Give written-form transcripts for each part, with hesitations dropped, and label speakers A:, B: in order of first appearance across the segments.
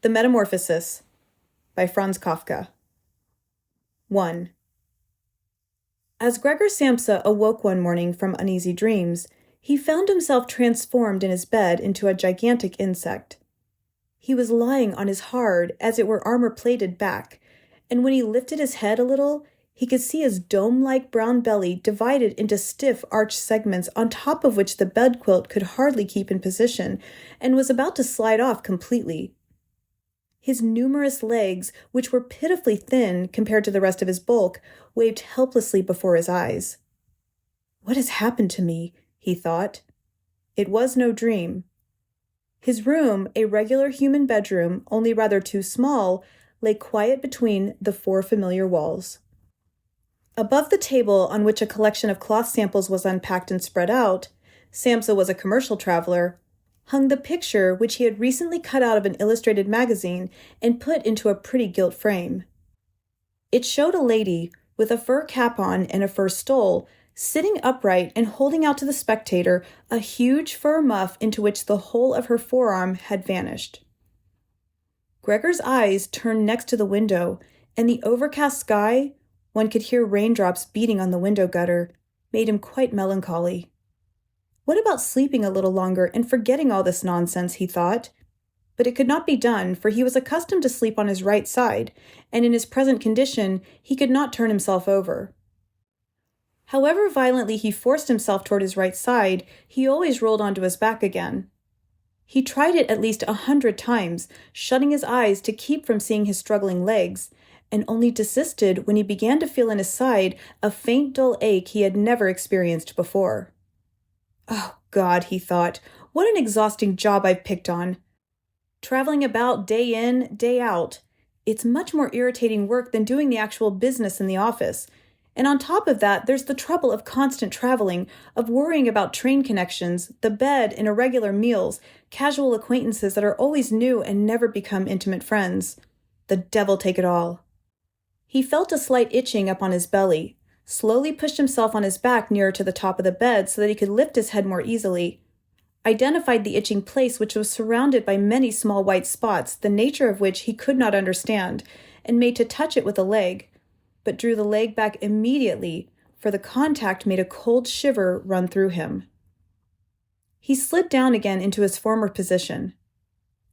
A: The Metamorphosis by Franz Kafka. 1. As Gregor Samsa awoke one morning from uneasy dreams, he found himself transformed in his bed into a gigantic insect. He was lying on his hard, as it were armor-plated back, and when he lifted his head a little, he could see his dome-like brown belly divided into stiff arched segments on top of which the bedquilt could hardly keep in position, and was about to slide off completely. His numerous legs, which were pitifully thin compared to the rest of his bulk, waved helplessly before his eyes. "What has happened to me?" he thought. It was no dream. His room, a regular human bedroom, only rather too small, lay quiet between the four familiar walls. Above the table on which a collection of cloth samples was unpacked and spread out, Samsa was a commercial traveler, hung the picture which he had recently cut out of an illustrated magazine and put into a pretty gilt frame. It showed a lady, with a fur cap on and a fur stole, sitting upright and holding out to the spectator a huge fur muff into which the whole of her forearm had vanished. Gregor's eyes turned next to the window, and the overcast sky, one could hear raindrops beating on the window gutter, made him quite melancholy. What about sleeping a little longer and forgetting all this nonsense, he thought. But it could not be done, for he was accustomed to sleep on his right side, and in his present condition he could not turn himself over. However violently he forced himself toward his right side, he always rolled onto his back again. He tried it at least 100 times, shutting his eyes to keep from seeing his struggling legs, and only desisted when he began to feel in his side a faint dull ache he had never experienced before. "Oh, God," he thought, "what an exhausting job I've picked on. Traveling about day in, day out. It's much more irritating work than doing the actual business in the office. And on top of that, there's the trouble of constant traveling, of worrying about train connections, the bed and irregular meals, casual acquaintances that are always new and never become intimate friends. The devil take it all." He felt a slight itching up on his belly, slowly pushed himself on his back nearer to the top of the bed so that he could lift his head more easily, identified the itching place which was surrounded by many small white spots, the nature of which he could not understand, and made to touch it with a leg, but drew the leg back immediately, for the contact made a cold shiver run through him. He slid down again into his former position.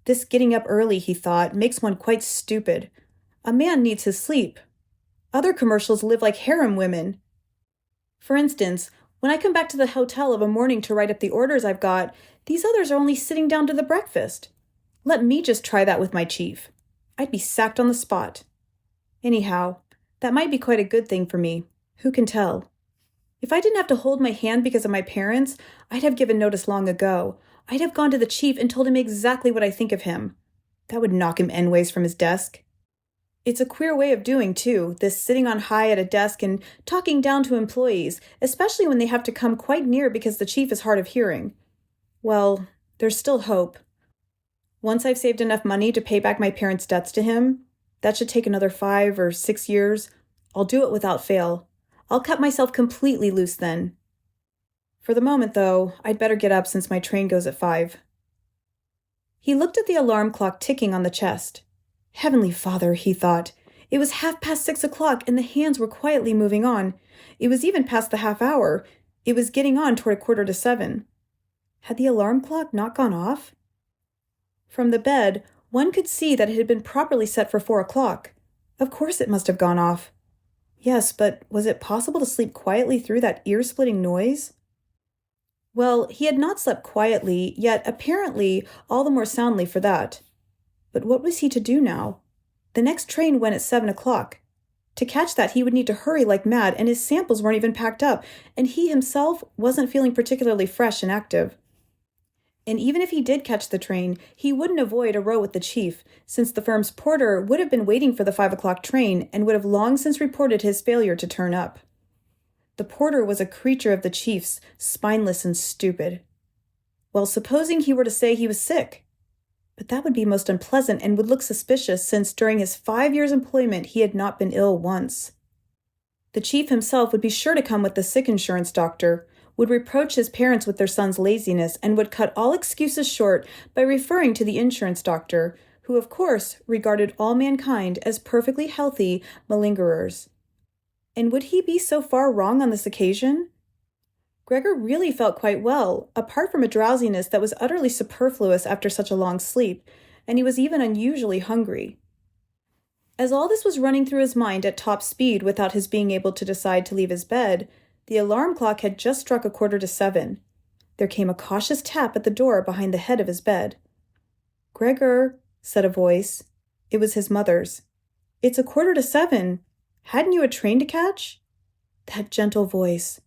A: This getting up early, he thought, makes one quite stupid. A man needs his sleep. Other commercials live like harem women. For instance, when I come back to the hotel of a morning to write up the orders I've got, these others are only sitting down to the breakfast. Let me just try that with my chief. I'd be sacked on the spot. Anyhow, that might be quite a good thing for me. Who can tell? If I didn't have to hold my hand because of my parents, I'd have given notice long ago. I'd have gone to the chief and told him exactly what I think of him. That would knock him endways from his desk. It's a queer way of doing, too, this sitting on high at a desk and talking down to employees, especially when they have to come quite near because the chief is hard of hearing. Well, there's still hope. Once I've saved enough money to pay back my parents' debts to him, that should take another 5 or 6 years, I'll do it without fail. I'll cut myself completely loose then. For the moment, though, I'd better get up since my train goes at 5. He looked at the alarm clock ticking on the chest. Heavenly Father, he thought. It was 6:30, and the hands were quietly moving on. It was even past the half hour. It was getting on toward 6:45. Had the alarm clock not gone off? From the bed, one could see that it had been properly set for 4:00. Of course it must have gone off. Yes, but was it possible to sleep quietly through that ear-splitting noise? Well, he had not slept quietly, yet apparently all the more soundly for that. But what was he to do now? The next train went at 7:00. To catch that, he would need to hurry like mad, and his samples weren't even packed up, and he himself wasn't feeling particularly fresh and active. And even if he did catch the train, he wouldn't avoid a row with the chief, since the firm's porter would have been waiting for the 5:00 train and would have long since reported his failure to turn up. The porter was a creature of the chief's, spineless and stupid. Well, supposing he were to say he was sick? But that would be most unpleasant and would look suspicious, since during his 5 years' employment he had not been ill once. The chief himself would be sure to come with the sick insurance doctor, would reproach his parents with their son's laziness, and would cut all excuses short by referring to the insurance doctor, who of course regarded all mankind as perfectly healthy malingerers. And would he be so far wrong on this occasion? Gregor really felt quite well, apart from a drowsiness that was utterly superfluous after such a long sleep, and he was even unusually hungry. As all this was running through his mind at top speed without his being able to decide to leave his bed, the alarm clock had just struck 7:15. There came a cautious tap at the door behind the head of his bed. "Gregor," said a voice. It was his mother's. "It's 7:15. Hadn't you a train to catch?" That gentle voice.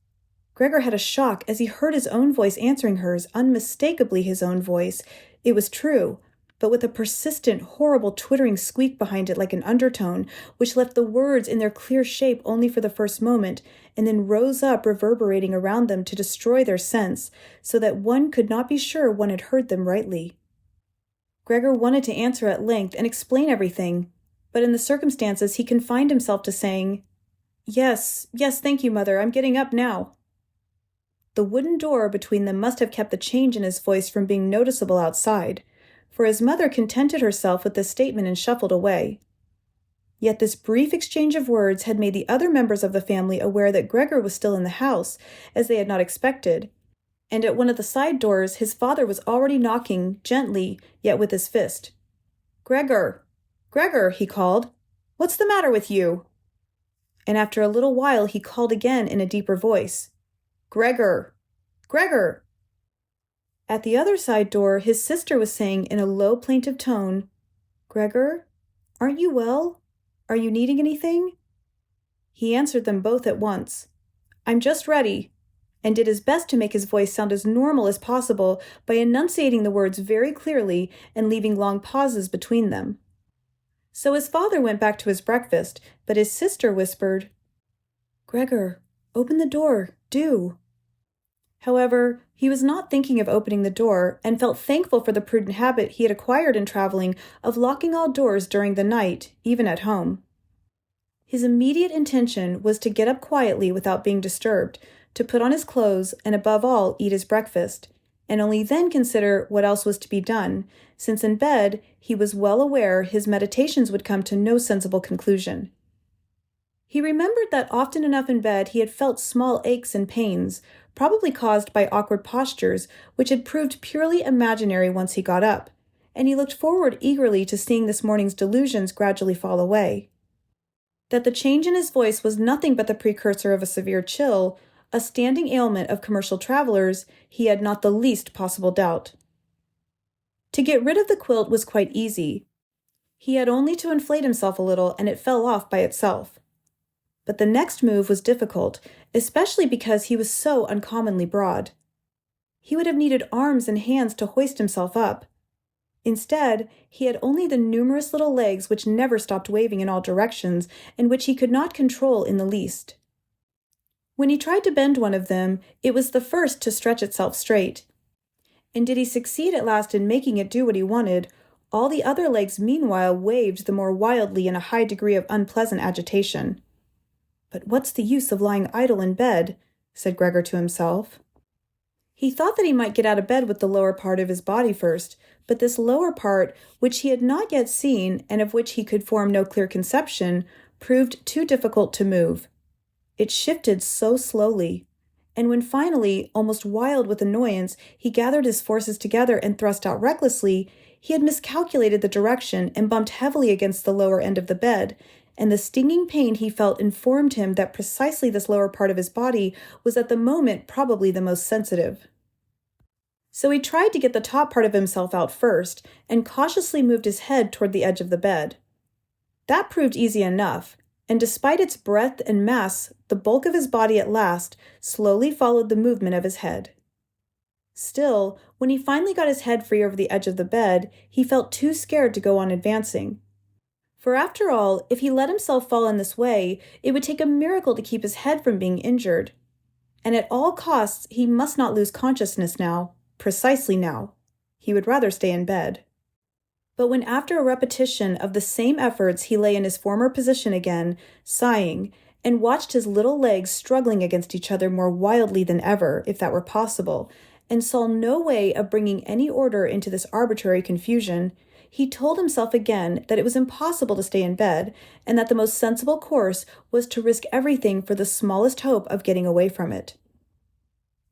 A: Gregor had a shock as he heard his own voice answering hers, unmistakably his own voice. It was true, but with a persistent, horrible twittering squeak behind it like an undertone, which left the words in their clear shape only for the first moment, and then rose up reverberating around them to destroy their sense, so that one could not be sure one had heard them rightly. Gregor wanted to answer at length and explain everything, but in the circumstances he confined himself to saying, Yes, thank you, Mother, I'm getting up now." The wooden door between them must have kept the change in his voice from being noticeable outside, for his mother contented herself with this statement and shuffled away. Yet this brief exchange of words had made the other members of the family aware that Gregor was still in the house, as they had not expected, and at one of the side doors his father was already knocking, gently, yet with his fist. "Gregor! Gregor!" he called. "What's the matter with you?" And after a little while he called again in a deeper voice. "Gregor! Gregor!" At the other side door, his sister was saying in a low, plaintive tone, "Gregor, aren't you well? Are you needing anything?" He answered them both at once. "I'm just ready," and did his best to make his voice sound as normal as possible by enunciating the words very clearly and leaving long pauses between them. So his father went back to his breakfast, but his sister whispered, "Gregor, open the door, do." However, he was not thinking of opening the door, and felt thankful for the prudent habit he had acquired in traveling of locking all doors during the night, even at home. His immediate intention was to get up quietly without being disturbed, to put on his clothes, and above all eat his breakfast, and only then consider what else was to be done, since in bed he was well aware his meditations would come to no sensible conclusion. He remembered that often enough in bed he had felt small aches and pains, probably caused by awkward postures, which had proved purely imaginary once he got up, and he looked forward eagerly to seeing this morning's delusions gradually fall away. That the change in his voice was nothing but the precursor of a severe chill, a standing ailment of commercial travelers, he had not the least possible doubt. To get rid of the quilt was quite easy. He had only to inflate himself a little, and it fell off by itself. But the next move was difficult, especially because he was so uncommonly broad. He would have needed arms and hands to hoist himself up. Instead, he had only the numerous little legs which never stopped waving in all directions, and which he could not control in the least. When he tried to bend one of them, it was the first to stretch itself straight. And did he succeed at last in making it do what he wanted, all the other legs meanwhile waved the more wildly in a high degree of unpleasant agitation. "But what's the use of lying idle in bed?" said Gregor to himself. He thought that he might get out of bed with the lower part of his body first, but this lower part, which he had not yet seen and of which he could form no clear conception, proved too difficult to move. It shifted so slowly, and when finally, almost wild with annoyance, he gathered his forces together and thrust out recklessly, he had miscalculated the direction and bumped heavily against the lower end of the bed, and the stinging pain he felt informed him that precisely this lower part of his body was at the moment probably the most sensitive. So he tried to get the top part of himself out first, and cautiously moved his head toward the edge of the bed. That proved easy enough, and despite its breadth and mass, the bulk of his body at last slowly followed the movement of his head. Still, when he finally got his head free over the edge of the bed, he felt too scared to go on advancing. For after all, if he let himself fall in this way, it would take a miracle to keep his head from being injured. And at all costs, he must not lose consciousness now, precisely now. He would rather stay in bed. But when after a repetition of the same efforts he lay in his former position again, sighing, and watched his little legs struggling against each other more wildly than ever, if that were possible, and saw no way of bringing any order into this arbitrary confusion, he told himself again that it was impossible to stay in bed, and that the most sensible course was to risk everything for the smallest hope of getting away from it.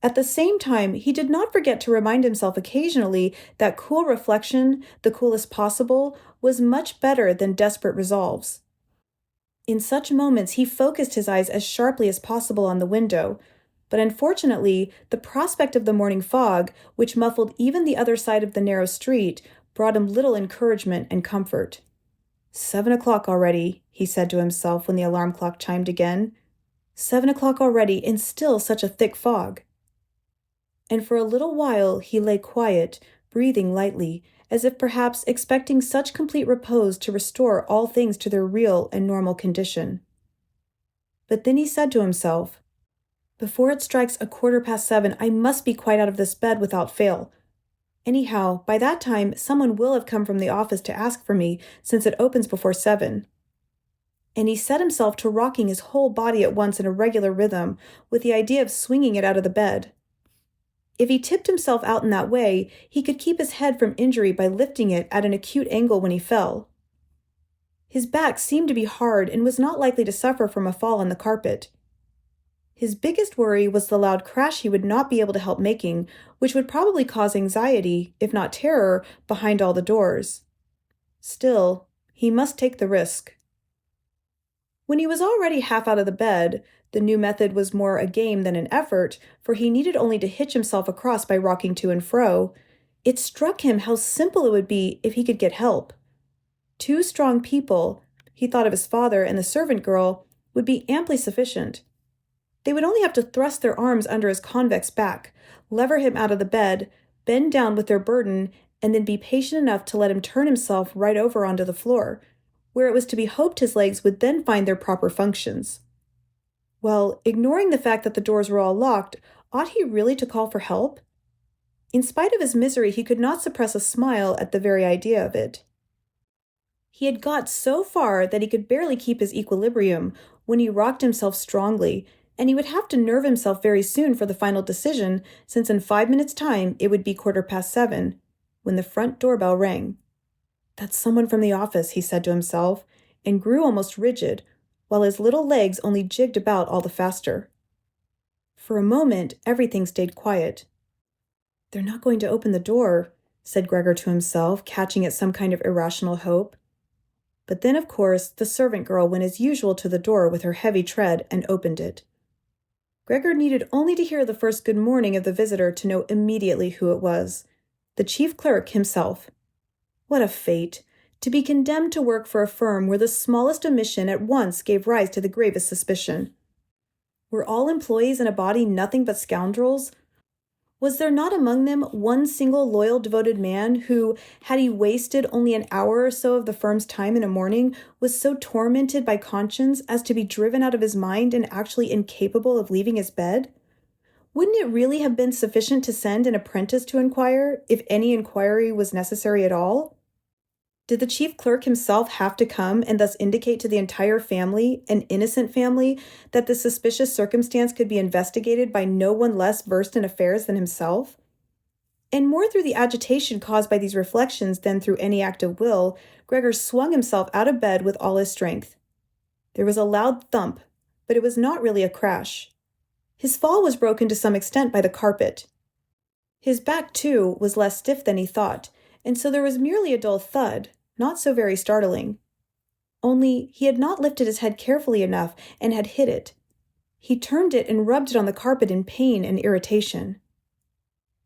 A: At the same time, he did not forget to remind himself occasionally that cool reflection, the coolest possible, was much better than desperate resolves. In such moments, he focused his eyes as sharply as possible on the window, but unfortunately, the prospect of the morning fog, which muffled even the other side of the narrow street, brought him little encouragement and comfort. 7 o'clock already, he said to himself when the alarm clock chimed again. 7 o'clock already, and still such a thick fog. And for a little while he lay quiet, breathing lightly, as if perhaps expecting such complete repose to restore all things to their real and normal condition. But then he said to himself, "Before it strikes 7:15, I must be quite out of this bed without fail. Anyhow, by that time, someone will have come from the office to ask for me, since it opens before 7. And he set himself to rocking his whole body at once in a regular rhythm, with the idea of swinging it out of the bed. If he tipped himself out in that way, he could keep his head from injury by lifting it at an acute angle when he fell. His back seemed to be hard and was not likely to suffer from a fall on the carpet. His biggest worry was the loud crash he would not be able to help making, which would probably cause anxiety, if not terror, behind all the doors. Still, he must take the risk. When he was already half out of the bed, the new method was more a game than an effort, for he needed only to hitch himself across by rocking to and fro. It struck him how simple it would be if he could get help. 2 strong people, he thought of his father and the servant girl, would be amply sufficient. They would only have to thrust their arms under his convex back, lever him out of the bed, bend down with their burden, and then be patient enough to let him turn himself right over onto the floor, where it was to be hoped his legs would then find their proper functions. Well, ignoring the fact that the doors were all locked, ought he really to call for help? In spite of his misery, he could not suppress a smile at the very idea of it. He had got so far that he could barely keep his equilibrium when he rocked himself strongly, and he would have to nerve himself very soon for the final decision, since in 5 minutes' time it would be 7:15, when the front doorbell rang. "That's someone from the office," he said to himself, and grew almost rigid, while his little legs only jigged about all the faster. For a moment, everything stayed quiet. "They're not going to open the door," said Gregor to himself, catching at some kind of irrational hope. But then, of course, the servant girl went as usual to the door with her heavy tread and opened it. Gregor needed only to hear the first good morning of the visitor to know immediately who it was. The chief clerk himself. What a fate! To be condemned to work for a firm where the smallest omission at once gave rise to the gravest suspicion. Were all employees in a body nothing but scoundrels? Was there not among them one single loyal, devoted man who, had he wasted only an hour or so of the firm's time in a morning, was so tormented by conscience as to be driven out of his mind and actually incapable of leaving his bed? Wouldn't it really have been sufficient to send an apprentice to inquire, if any inquiry was necessary at all? Did the chief clerk himself have to come and thus indicate to the entire family, an innocent family, that the suspicious circumstance could be investigated by no one less versed in affairs than himself? And more through the agitation caused by these reflections than through any act of will, Gregor swung himself out of bed with all his strength. There was a loud thump, but it was not really a crash. His fall was broken to some extent by the carpet. His back, too, was less stiff than he thought, and so there was merely a dull thud, not so very startling. Only he had not lifted his head carefully enough and had hit it. He turned it and rubbed it on the carpet in pain and irritation.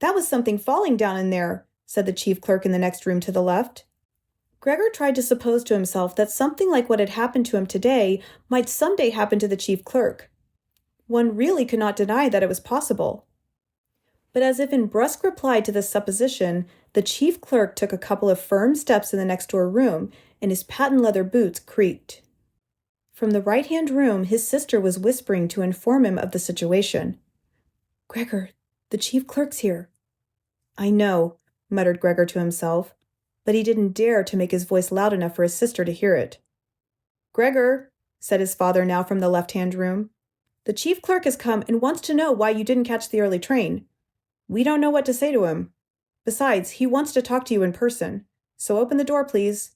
A: "That was something falling down in there," said the chief clerk in the next room to the left. Gregor tried to suppose to himself that something like what had happened to him today might someday happen to the chief clerk. One really could not deny that it was possible. But as if in brusque reply to this supposition, the chief clerk took a couple of firm steps in the next door room, and his patent leather boots creaked. From the right-hand room, his sister was whispering to inform him of the situation. "Gregor, the chief clerk's here." "I know," muttered Gregor to himself, but he didn't dare to make his voice loud enough for his sister to hear it. "Gregor," said his father now from the left-hand room, "the chief clerk has come and wants to know why you didn't catch the early train. We don't know what to say to him. Besides, he wants to talk to you in person. So open the door, please.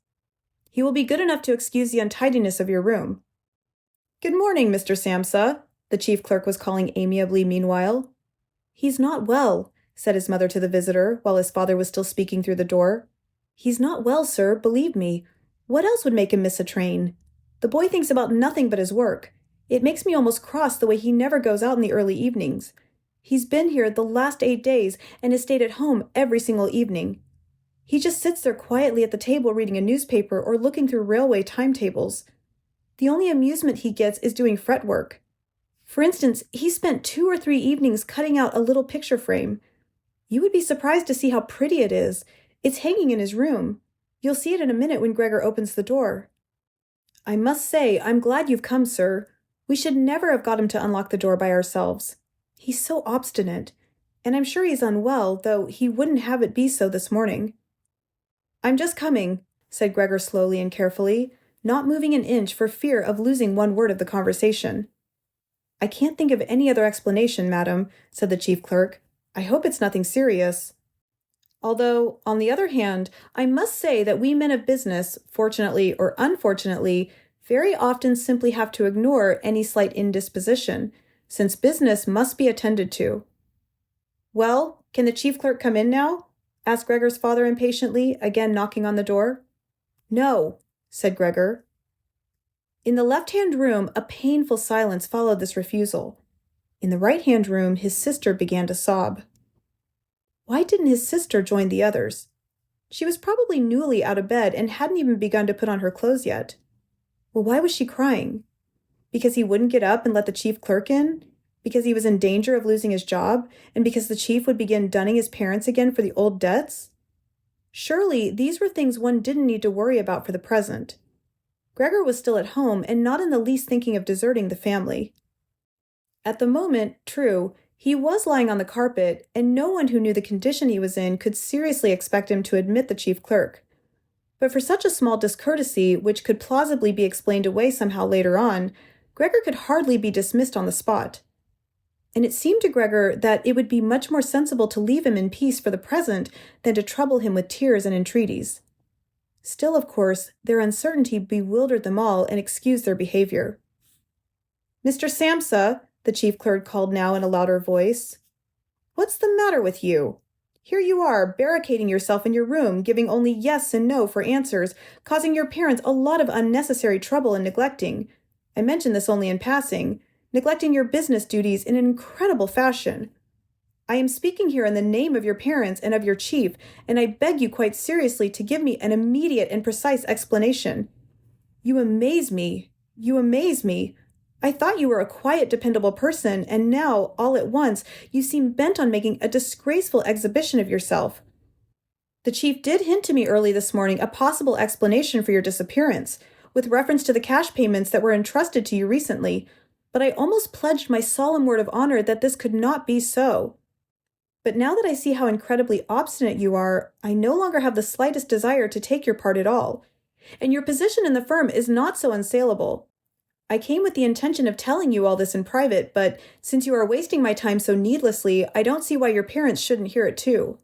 A: He will be good enough to excuse the untidiness of your room." "Good morning, Mr. Samsa," the chief clerk was calling amiably meanwhile. "He's not well," said his mother to the visitor, while his father was still speaking through the door. "He's not well, sir, believe me. What else would make him miss a train? The boy thinks about nothing but his work. It makes me almost cross the way he never goes out in the early evenings. He's been here the last 8 days and has stayed at home every single evening. He just sits there quietly at the table reading a newspaper or looking through railway timetables. The only amusement he gets is doing fretwork. For instance, he spent 2 or 3 evenings cutting out a little picture frame. You would be surprised to see how pretty it is. It's hanging in his room. You'll see it in a minute when Gregor opens the door." "I must say, I'm glad you've come, sir. We should never have got him to unlock the door by ourselves. He's so obstinate, and I'm sure he's unwell, though he wouldn't have it be so this morning." "I'm just coming," said Gregor slowly and carefully, not moving an inch for fear of losing one word of the conversation. "I can't think of any other explanation, madam," said the chief clerk. "I hope it's nothing serious. Although, on the other hand, I must say that we men of business, fortunately or unfortunately, very often simply have to ignore any slight indisposition, since business must be attended to." "Well, can the chief clerk come in now?" asked Gregor's father impatiently, again knocking on the door. "No," said Gregor. In the left-hand room, a painful silence followed this refusal. In the right-hand room, his sister began to sob. Why didn't his sister join the others? She was probably newly out of bed and hadn't even begun to put on her clothes yet. Well, why was she crying? Because he wouldn't get up and let the chief clerk in? Because he was in danger of losing his job? And because the chief would begin dunning his parents again for the old debts? Surely, these were things one didn't need to worry about for the present. Gregor was still at home and not in the least thinking of deserting the family. At the moment, true, he was lying on the carpet, and no one who knew the condition he was in could seriously expect him to admit the chief clerk. But for such a small discourtesy, which could plausibly be explained away somehow later on, Gregor could hardly be dismissed on the spot. And it seemed to Gregor that it would be much more sensible to leave him in peace for the present than to trouble him with tears and entreaties. Still, of course, their uncertainty bewildered them all and excused their behavior. "Mr. Samsa," the chief clerk called now in a louder voice. "What's the matter with you? Here you are, barricading yourself in your room, giving only yes and no for answers, causing your parents a lot of unnecessary trouble and neglecting. I mention this only in passing, neglecting your business duties in an incredible fashion. I am speaking here in the name of your parents and of your chief, and I beg you quite seriously to give me an immediate and precise explanation. You amaze me. You amaze me. I thought you were a quiet, dependable person, and now, all at once, you seem bent on making a disgraceful exhibition of yourself. The chief did hint to me early this morning a possible explanation for your disappearance, with reference to the cash payments that were entrusted to you recently, but I almost pledged my solemn word of honor that this could not be so. But now that I see how incredibly obstinate you are, I no longer have the slightest desire to take your part at all. And your position in the firm is not so unsaleable. I came with the intention of telling you all this in private, but since you are wasting my time so needlessly, I don't see why your parents shouldn't hear it too.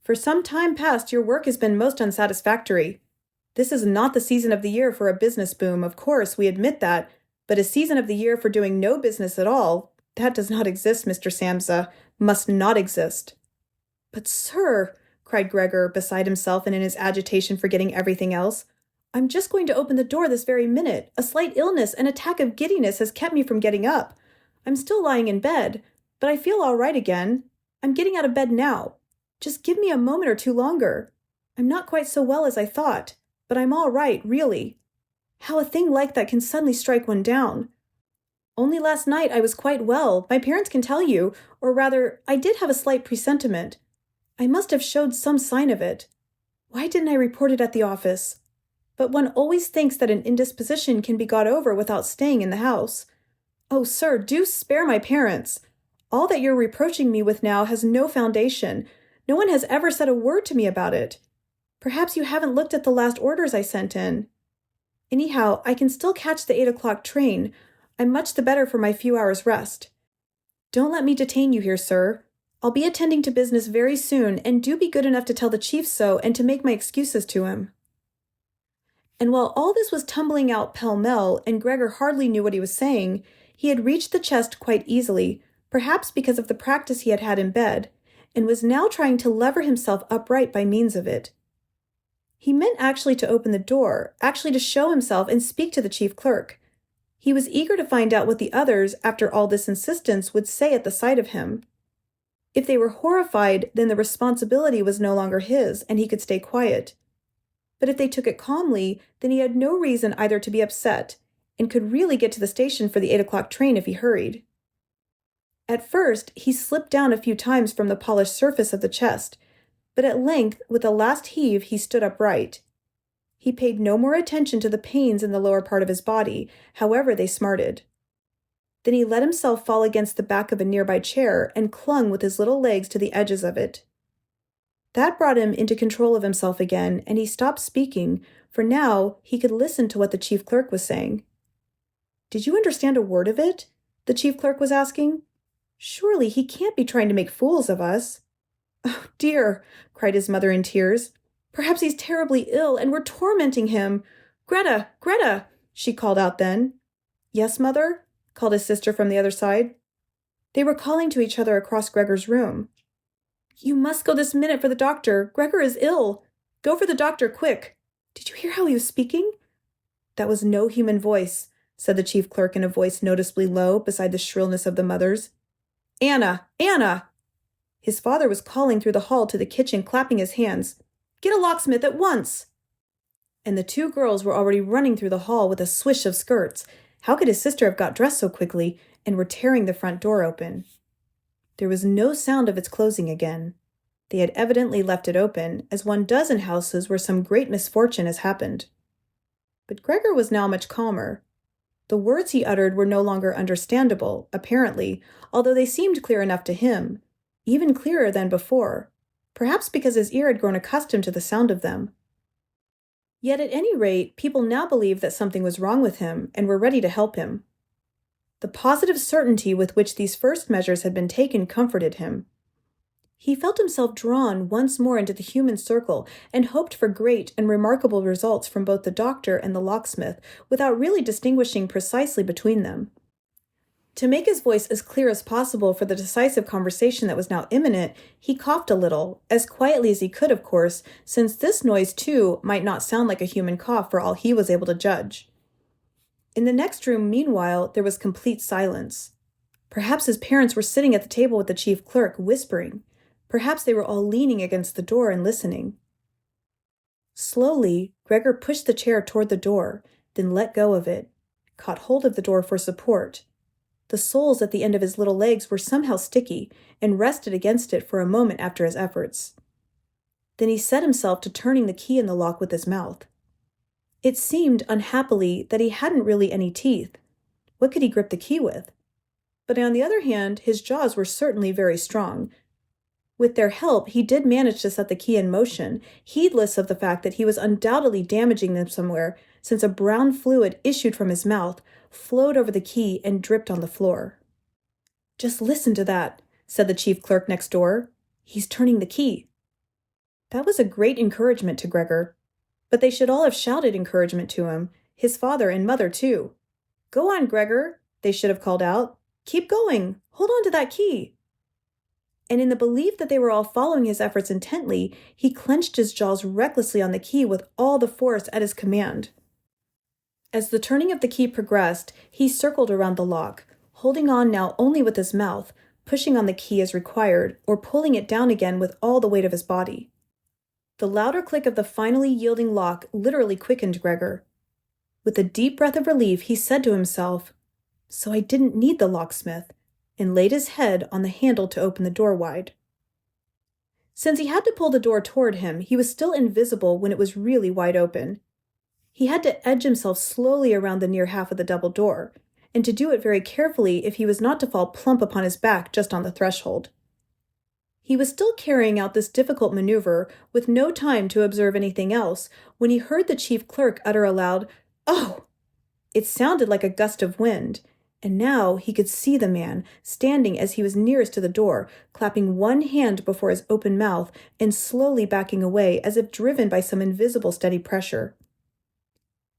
A: For some time past, your work has been most unsatisfactory. This is not the season of the year for a business boom, of course, we admit that, but a season of the year for doing no business at all, that does not exist, Mr. Samsa, must not exist. But sir, cried Gregor, beside himself and in his agitation forgetting everything else, I'm just going to open the door this very minute. A slight illness, an attack of giddiness has kept me from getting up. I'm still lying in bed, but I feel all right again. I'm getting out of bed now. Just give me a moment or two longer. I'm not quite so well as I thought, but I'm all right, really. How a thing like that can suddenly strike one down. Only last night I was quite well, my parents can tell you, or rather, I did have a slight presentiment. I must have showed some sign of it. Why didn't I report it at the office? But one always thinks that an indisposition can be got over without staying in the house. Oh, sir, do spare my parents. All that you're reproaching me with now has no foundation. No one has ever said a word to me about it. Perhaps you haven't looked at the last orders I sent in. Anyhow, I can still catch the 8 o'clock train. I'm much the better for my few hours' rest. Don't let me detain you here, sir. I'll be attending to business very soon, and do be good enough to tell the chief so and to make my excuses to him." And while all this was tumbling out pell-mell and Gregor hardly knew what he was saying, he had reached the chest quite easily, perhaps because of the practice he had had in bed, and was now trying to lever himself upright by means of it. He meant actually to open the door, actually to show himself and speak to the chief clerk. He was eager to find out what the others, after all this insistence, would say at the sight of him. If they were horrified, then the responsibility was no longer his, and he could stay quiet. But if they took it calmly, then he had no reason either to be upset, and could really get to the station for the 8 o'clock train if he hurried. At first, he slipped down a few times from the polished surface of the chest, but at length, with a last heave, he stood upright. He paid no more attention to the pains in the lower part of his body, however they smarted. Then he let himself fall against the back of a nearby chair and clung with his little legs to the edges of it. That brought him into control of himself again, and he stopped speaking, for now he could listen to what the chief clerk was saying. "Did you understand a word of it?" the chief clerk was asking. "Surely he can't be trying to make fools of us." "Oh, dear," cried his mother in tears. "Perhaps he's terribly ill, and we're tormenting him. Grete, Grete," she called out then. "Yes, mother?" called his sister from the other side. They were calling to each other across Gregor's room. "You must go this minute for the doctor. Gregor is ill. Go for the doctor, quick. Did you hear how he was speaking?" "That was no human voice," said the chief clerk in a voice noticeably low beside the shrillness of the mother's. "Anna! Anna!" His father was calling through the hall to the kitchen, clapping his hands. "Get a locksmith at once!" And the two girls were already running through the hall with a swish of skirts. How could his sister have got dressed so quickly, and were tearing the front door open? There was no sound of its closing again. They had evidently left it open, as one does in houses where some great misfortune has happened. But Gregor was now much calmer. The words he uttered were no longer understandable, apparently, although they seemed clear enough to him, even clearer than before, perhaps because his ear had grown accustomed to the sound of them. Yet at any rate, people now believed that something was wrong with him, and were ready to help him. The positive certainty with which these first measures had been taken comforted him. He felt himself drawn once more into the human circle, and hoped for great and remarkable results from both the doctor and the locksmith, without really distinguishing precisely between them. To make his voice as clear as possible for the decisive conversation that was now imminent, he coughed a little, as quietly as he could, of course, since this noise, too, might not sound like a human cough for all he was able to judge. In the next room, meanwhile, there was complete silence. Perhaps his parents were sitting at the table with the chief clerk, whispering. Perhaps they were all leaning against the door and listening. Slowly, Gregor pushed the chair toward the door, then let go of it, caught hold of the door for support. The soles at the end of his little legs were somehow sticky, and rested against it for a moment after his efforts. Then he set himself to turning the key in the lock with his mouth. It seemed, unhappily, that he hadn't really any teeth. What could he grip the key with? But on the other hand, his jaws were certainly very strong. With their help, he did manage to set the key in motion, heedless of the fact that he was undoubtedly damaging them somewhere, since a brown fluid issued from his mouth, flowed over the key, and dripped on the floor. "Just listen to that," said the chief clerk next door. "He's turning the key." That was a great encouragement to Gregor. But they should all have shouted encouragement to him, his father and mother too. "Go on, Gregor," they should have called out. "Keep going. Hold on to that key." And in the belief that they were all following his efforts intently, he clenched his jaws recklessly on the key with all the force at his command. As the turning of the key progressed, he circled around the lock, holding on now only with his mouth, pushing on the key as required, or pulling it down again with all the weight of his body. The louder click of the finally yielding lock literally quickened Gregor. With a deep breath of relief, he said to himself, "So I didn't need the locksmith," and laid his head on the handle to open the door wide. Since he had to pull the door toward him, he was still invisible when it was really wide open. He had to edge himself slowly around the near half of the double door, and to do it very carefully if he was not to fall plump upon his back just on the threshold. He was still carrying out this difficult maneuver, with no time to observe anything else, when he heard the chief clerk utter aloud, "Oh!" It sounded like a gust of wind, And now he could see the man, standing as he was nearest to the door, clapping one hand before his open mouth and slowly backing away as if driven by some invisible steady pressure.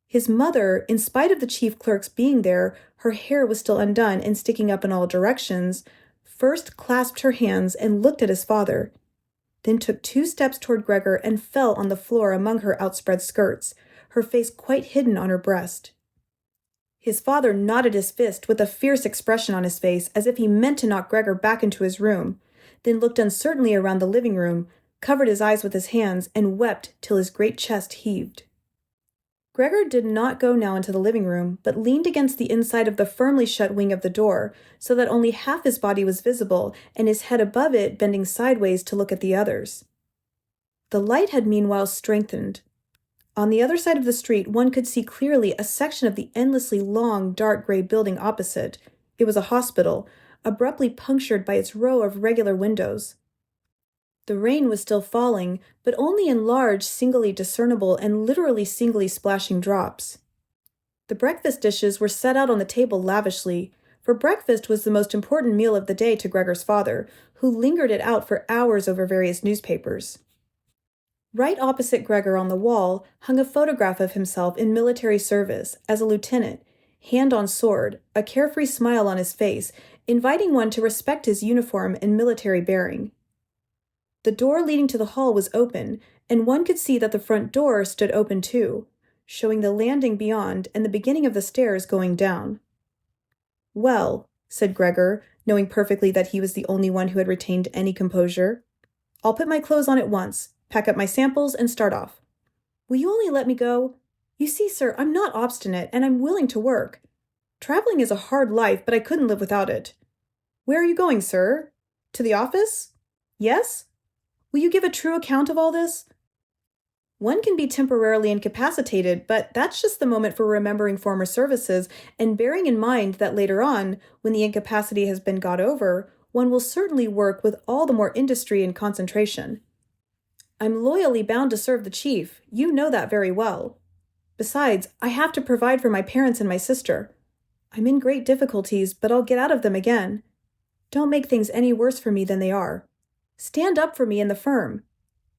A: His mother, in spite of the chief clerk's being there, her hair was still undone and sticking up in all directions, first clasped her hands and looked at his father, then took 2 steps toward Gregor and fell on the floor among her outspread skirts, her face quite hidden on her breast. His father knotted his fist with a fierce expression on his face as if he meant to knock Gregor back into his room, then looked uncertainly around the living room, covered his eyes with his hands, and wept till his great chest heaved. Gregor did not go now into the living room, but leaned against the inside of the firmly shut wing of the door, so that only half his body was visible, and his head above it bending sideways to look at the others. The light had meanwhile strengthened. On the other side of the street, one could see clearly a section of the endlessly long, dark gray building opposite. It was a hospital, abruptly punctured by its row of regular windows. The rain was still falling, but only in large, singly discernible and literally singly splashing drops. The breakfast dishes were set out on the table lavishly, for breakfast was the most important meal of the day to Gregor's father, who lingered it out for hours over various newspapers. Right opposite Gregor on the wall hung a photograph of himself in military service as a lieutenant, hand on sword, a carefree smile on his face, inviting one to respect his uniform and military bearing. The door leading to the hall was open, and one could see that the front door stood open too, showing the landing beyond and the beginning of the stairs going down. "Well," said Gregor, knowing perfectly that he was the only one who had retained any composure, "I'll put my clothes on at once, pack up my samples, and start off. Will you only let me go? You see, sir, I'm not obstinate, and I'm willing to work. Traveling is a hard life, but I couldn't live without it. Where are you going, sir? To the office? Yes? Will you give a true account of all this? One can be temporarily incapacitated, but that's just the moment for remembering former services and bearing in mind that later on, when the incapacity has been got over, one will certainly work with all the more industry and concentration. I'm loyally bound to serve the chief. You know that very well. Besides, I have to provide for my parents and my sister. I'm in great difficulties, but I'll get out of them again. Don't make things any worse for me than they are. Stand up for me in the firm.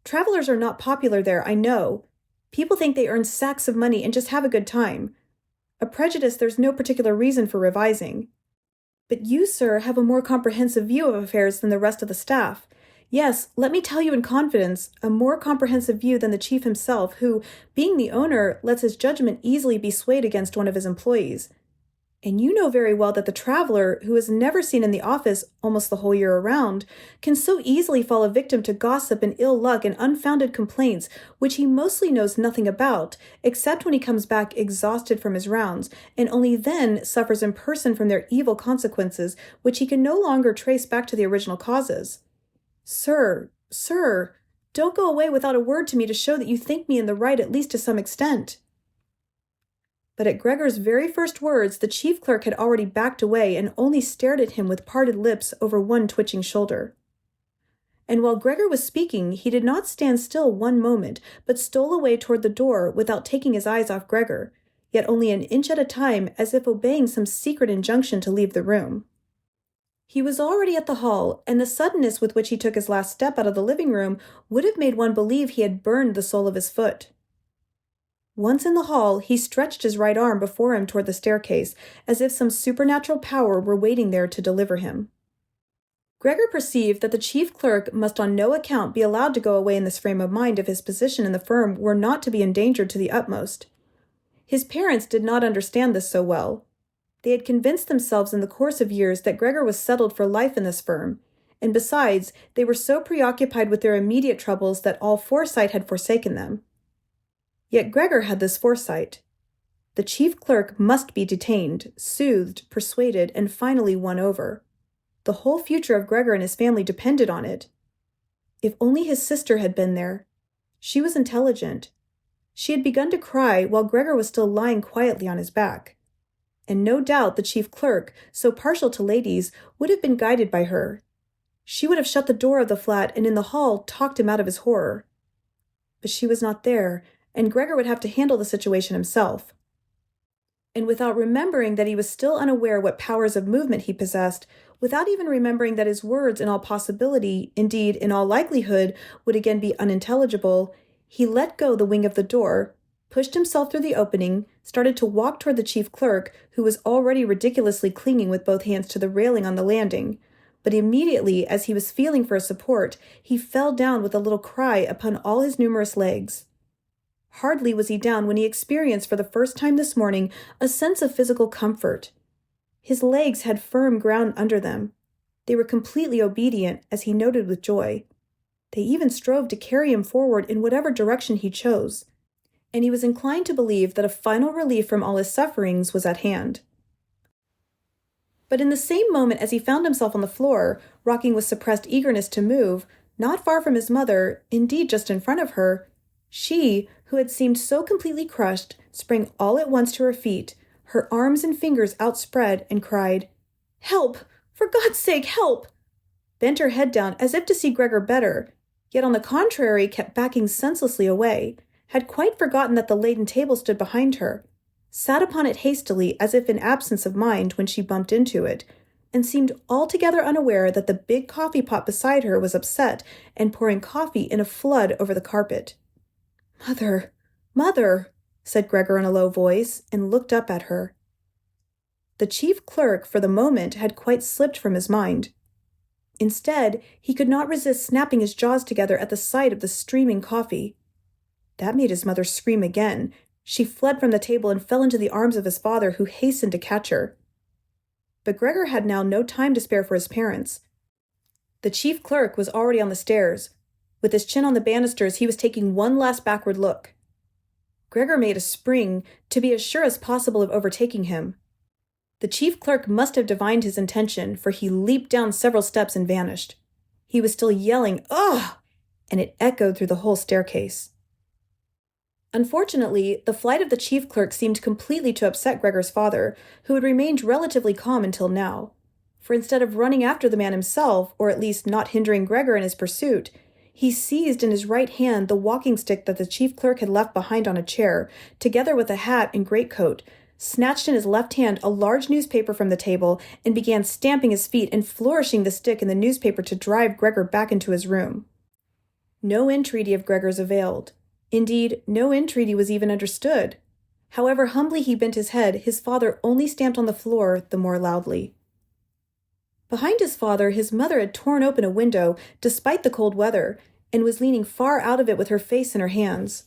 A: Travelers are not popular there, I know. People think they earn sacks of money and just have a good time. A prejudice there's no particular reason for revising. But you, sir, have a more comprehensive view of affairs than the rest of the staff. Yes, let me tell you in confidence, a more comprehensive view than the chief himself, who, being the owner, lets his judgment easily be swayed against one of his employees. And you know very well that the traveler, who is never seen in the office almost the whole year around, can so easily fall a victim to gossip and ill luck and unfounded complaints, which he mostly knows nothing about, except when he comes back exhausted from his rounds, and only then suffers in person from their evil consequences, which he can no longer trace back to the original causes. Sir, don't go away without a word to me to show that you think me in the right at least to some extent." But at Gregor's very first words, the chief clerk had already backed away and only stared at him with parted lips over one twitching shoulder. And while Gregor was speaking, he did not stand still one moment, but stole away toward the door without taking his eyes off Gregor, yet only an inch at a time, as if obeying some secret injunction to leave the room. He was already at the hall, and the suddenness with which he took his last step out of the living room would have made one believe he had burned the sole of his foot. Once in the hall, he stretched his right arm before him toward the staircase, as if some supernatural power were waiting there to deliver him. Gregor perceived that the chief clerk must on no account be allowed to go away in this frame of mind if his position in the firm were not to be endangered to the utmost. His parents did not understand this so well. They had convinced themselves in the course of years that Gregor was settled for life in this firm, and besides, they were so preoccupied with their immediate troubles that all foresight had forsaken them. Yet Gregor had this foresight. The chief clerk must be detained, soothed, persuaded, and finally won over. The whole future of Gregor and his family depended on it. If only his sister had been there. She was intelligent. She had begun to cry while Gregor was still lying quietly on his back. And no doubt the chief clerk, so partial to ladies, would have been guided by her. She would have shut the door of the flat and in the hall talked him out of his horror. But she was not there, and Gregor would have to handle the situation himself. And without remembering that he was still unaware what powers of movement he possessed, without even remembering that his words in all possibility, indeed in all likelihood, would again be unintelligible, he let go the wing of the door, pushed himself through the opening, started to walk toward the chief clerk, who was already ridiculously clinging with both hands to the railing on the landing. But immediately, as he was feeling for a support, he fell down with a little cry upon all his numerous legs. Hardly was he down when he experienced for the first time this morning a sense of physical comfort. His legs had firm ground under them. They were completely obedient, as he noted with joy. They even strove to carry him forward in whatever direction he chose, and he was inclined to believe that a final relief from all his sufferings was at hand. But in the same moment as he found himself on the floor, rocking with suppressed eagerness to move, not far from his mother, indeed just in front of her, she, who had seemed so completely crushed, sprang all at once to her feet, her arms and fingers outspread, and cried, "Help! For God's sake, help!" Bent her head down as if to see Gregor better, yet on the contrary kept backing senselessly away, had quite forgotten that the laden table stood behind her, sat upon it hastily as if in absence of mind when she bumped into it, and seemed altogether unaware that the big coffee pot beside her was upset and pouring coffee in a flood over the carpet. "Mother, Mother," said Gregor in a low voice, and looked up at her. The chief clerk, for the moment, had quite slipped from his mind. Instead, he could not resist snapping his jaws together at the sight of the streaming coffee. That made his mother scream again. She fled from the table and fell into the arms of his father, who hastened to catch her. But Gregor had now no time to spare for his parents. The chief clerk was already on the stairs. With his chin on the banisters, he was taking one last backward look. Gregor made a spring, to be as sure as possible of overtaking him. The chief clerk must have divined his intention, for he leaped down several steps and vanished. He was still yelling, "Ugh!" and it echoed through the whole staircase. Unfortunately, the flight of the chief clerk seemed completely to upset Gregor's father, who had remained relatively calm until now. For instead of running after the man himself, or at least not hindering Gregor in his pursuit, he seized in his right hand the walking stick that the chief clerk had left behind on a chair, together with a hat and greatcoat, snatched in his left hand a large newspaper from the table, and began stamping his feet and flourishing the stick and the newspaper to drive Gregor back into his room. No entreaty of Gregor's availed. Indeed, no entreaty was even understood. However humbly he bent his head, his father only stamped on the floor the more loudly. Behind his father, his mother had torn open a window, despite the cold weather, and was leaning far out of it with her face in her hands.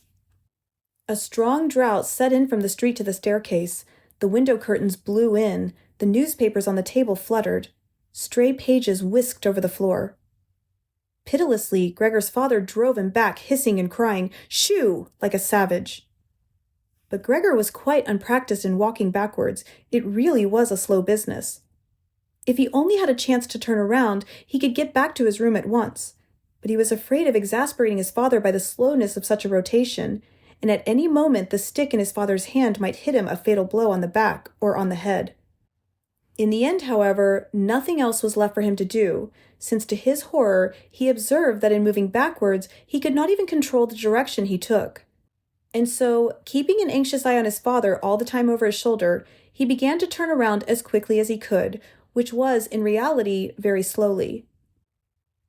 A: A strong draught set in from the street to the staircase. The window curtains blew in. The newspapers on the table fluttered. Stray pages whisked over the floor. Pitilessly, Gregor's father drove him back, hissing and crying, "Shoo!" like a savage. But Gregor was quite unpracticed in walking backwards. It really was a slow business. If he only had a chance to turn around, he could get back to his room at once. But he was afraid of exasperating his father by the slowness of such a rotation, and at any moment the stick in his father's hand might hit him a fatal blow on the back or on the head. In the end, however, nothing else was left for him to do, since to his horror he observed that in moving backwards he could not even control the direction he took. And so, keeping an anxious eye on his father all the time over his shoulder, he began to turn around as quickly as he could, which was, in reality, very slowly.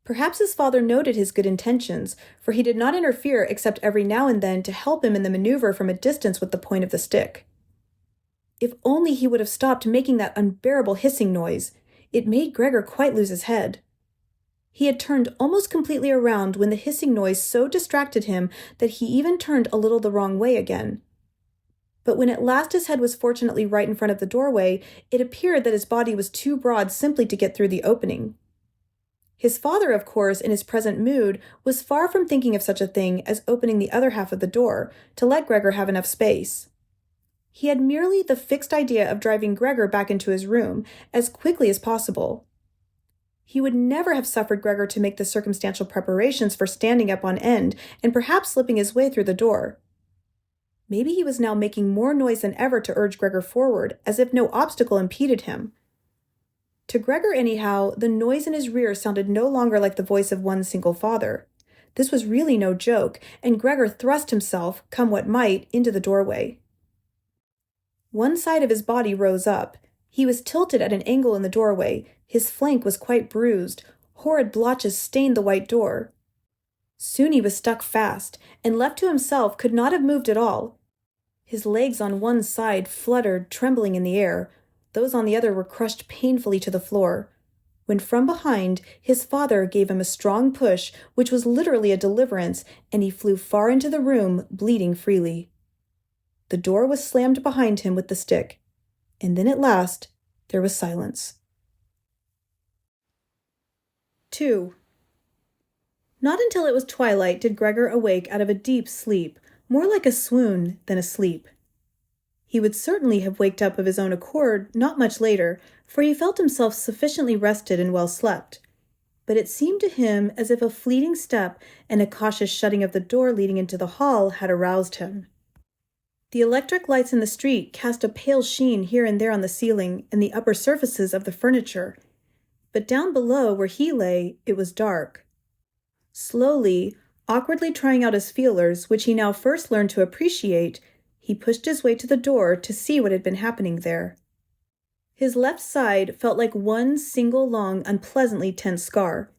A: Perhaps his father noted his good intentions, for he did not interfere except every now and then to help him in the maneuver from a distance with the point of the stick. If only he would have stopped making that unbearable hissing noise, it made Gregor quite lose his head. He had turned almost completely around when the hissing noise so distracted him that he even turned a little the wrong way again. But when at last his head was fortunately right in front of the doorway, it appeared that his body was too broad simply to get through the opening. His father, of course, in his present mood, was far from thinking of such a thing as opening the other half of the door, to let Gregor have enough space. He had merely the fixed idea of driving Gregor back into his room as quickly as possible. He would never have suffered Gregor to make the circumstantial preparations for standing up on end and perhaps slipping his way through the door. Maybe he was now making more noise than ever to urge Gregor forward, as if no obstacle impeded him. To Gregor, anyhow, the noise in his rear sounded no longer like the voice of one single father. This was really no joke, and Gregor thrust himself, come what might, into the doorway. One side of his body rose up. He was tilted at an angle in the doorway. His flank was quite bruised. Horrid blotches stained the white door. Soon he was stuck fast, and left to himself could not have moved at all. His legs on one side fluttered, trembling in the air. Those on the other were crushed painfully to the floor. When from behind, his father gave him a strong push, which was literally a deliverance, and he flew far into the room, bleeding freely. The door was slammed behind him with the stick, and then at last there was silence. 2. Not until it was twilight did Gregor awake out of a deep sleep, more like a swoon than a sleep. He would certainly have waked up of his own accord not much later, for he felt himself sufficiently rested and well slept. But it seemed to him as if a fleeting step and a cautious shutting of the door leading into the hall had aroused him. The electric lights in the street cast a pale sheen here and there on the ceiling and the upper surfaces of the furniture, but down below where he lay it was dark. Slowly, awkwardly trying out his feelers, which he now first learned to appreciate, he pushed his way to the door to see what had been happening there. His left side felt like one single long, unpleasantly tense scar,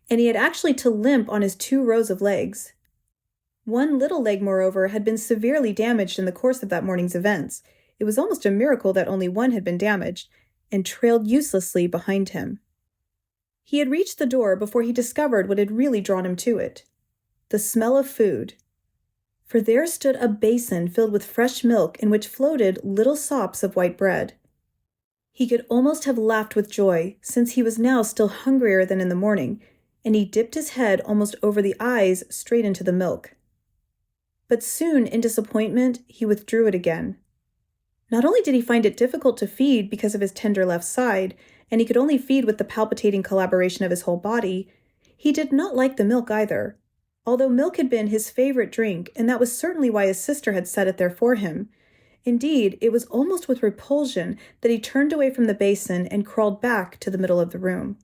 A: and he had actually to limp on his 2 rows of legs. One little leg, moreover, had been severely damaged in the course of that morning's events. It was almost a miracle that only one had been damaged, and trailed uselessly behind him. He had reached the door before he discovered what had really drawn him to it: the smell of food. For there stood a basin filled with fresh milk in which floated little sops of white bread. He could almost have laughed with joy, since he was now still hungrier than in the morning, and he dipped his head almost over the eyes straight into the milk. But soon, in disappointment, he withdrew it again. Not only did he find it difficult to feed because of his tender left side, and he could only feed with the palpitating collaboration of his whole body, he did not like the milk either, although milk had been his favorite drink, and that was certainly why his sister had set it there for him. Indeed, it was almost with repulsion that he turned away from the basin and crawled back to the middle of the room.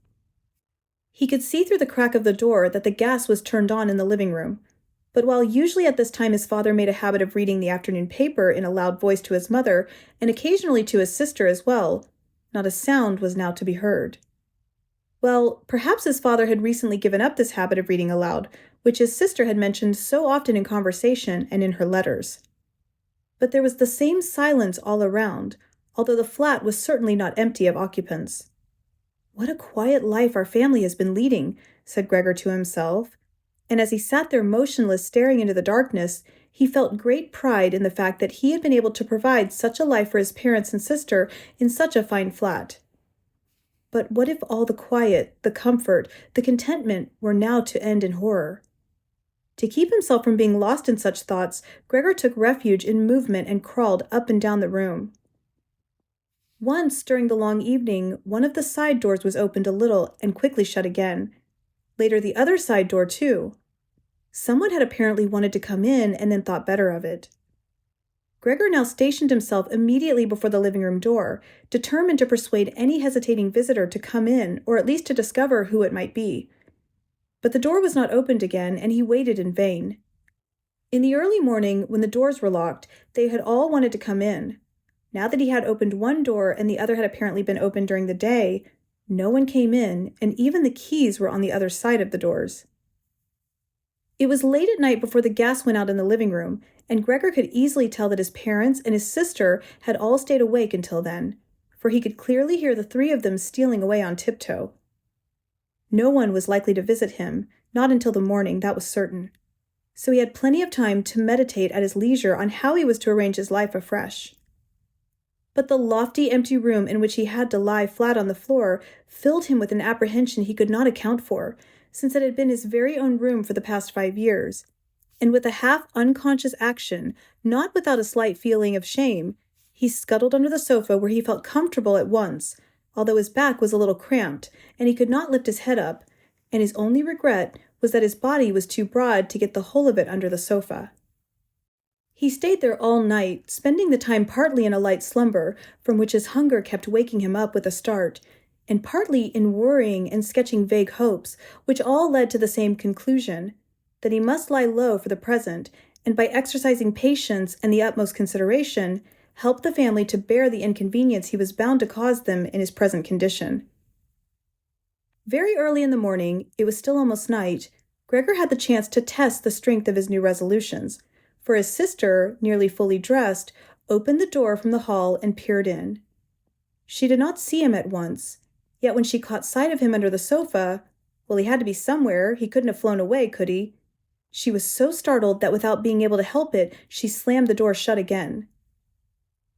A: He could see through the crack of the door that the gas was turned on in the living room, but while usually at this time his father made a habit of reading the afternoon paper in a loud voice to his mother, and occasionally to his sister as well, not a sound was now to be heard. Well, perhaps his father had recently given up this habit of reading aloud, which his sister had mentioned so often in conversation and in her letters. But there was the same silence all around, although the flat was certainly not empty of occupants. "What a quiet life our family has been leading," said Gregor to himself, and as he sat there motionless staring into the darkness, he felt great pride in the fact that he had been able to provide such a life for his parents and sister in such a fine flat. But what if all the quiet, the comfort, the contentment were now to end in horror? To keep himself from being lost in such thoughts, Gregor took refuge in movement and crawled up and down the room. Once, during the long evening, one of the side doors was opened a little and quickly shut again. Later, the other side door, too. Someone had apparently wanted to come in and then thought better of it. Gregor now stationed himself immediately before the living room door, determined to persuade any hesitating visitor to come in, or at least to discover who it might be. But the door was not opened again, and he waited in vain. In the early morning, when the doors were locked, they had all wanted to come in. Now that he had opened one door and the other had apparently been opened during the day, no one came in, and even the keys were on the other side of the doors. It was late at night before the gas went out in the living room, and Gregor could easily tell that his parents and his sister had all stayed awake until then, for he could clearly hear the 3 of them stealing away on tiptoe. No one was likely to visit him, not until the morning, that was certain. So he had plenty of time to meditate at his leisure on how he was to arrange his life afresh. But the lofty, empty room in which he had to lie flat on the floor filled him with an apprehension he could not account for, since it had been his very own room for the past 5 years. And with a half-unconscious action, not without a slight feeling of shame, he scuttled under the sofa where he felt comfortable at once, although his back was a little cramped, and he could not lift his head up, and his only regret was that his body was too broad to get the whole of it under the sofa. He stayed there all night, spending the time partly in a light slumber, from which his hunger kept waking him up with a start, and partly in worrying and sketching vague hopes, which all led to the same conclusion, that he must lie low for the present, and by exercising patience and the utmost consideration, help the family to bear the inconvenience he was bound to cause them in his present condition. Very early in the morning, it was still almost night, Gregor had the chance to test the strength of his new resolutions, for his sister, nearly fully dressed, opened the door from the hall and peered in. She did not see him at once, yet when she caught sight of him under the sofa, well, he had to be somewhere, he couldn't have flown away, could he? She was so startled that without being able to help it, she slammed the door shut again.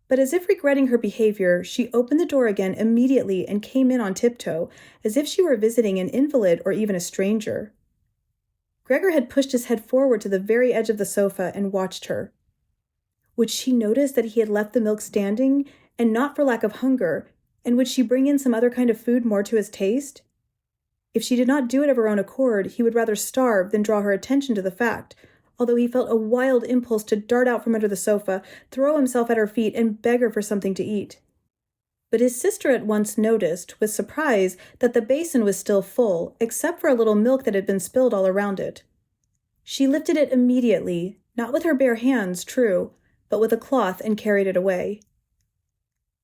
A: But as if regretting her behavior, she opened the door again immediately and came in on tiptoe, as if she were visiting an invalid or even a stranger. Gregor had pushed his head forward to the very edge of the sofa and watched her. Would she notice that he had left the milk standing, and not for lack of hunger, and would she bring in some other kind of food more to his taste? If she did not do it of her own accord, he would rather starve than draw her attention to the fact, although he felt a wild impulse to dart out from under the sofa, throw himself at her feet, and beg her for something to eat. But his sister at once noticed, with surprise, that the basin was still full, except for a little milk that had been spilled all around it. She lifted it immediately, not with her bare hands, true, but with a cloth, and carried it away.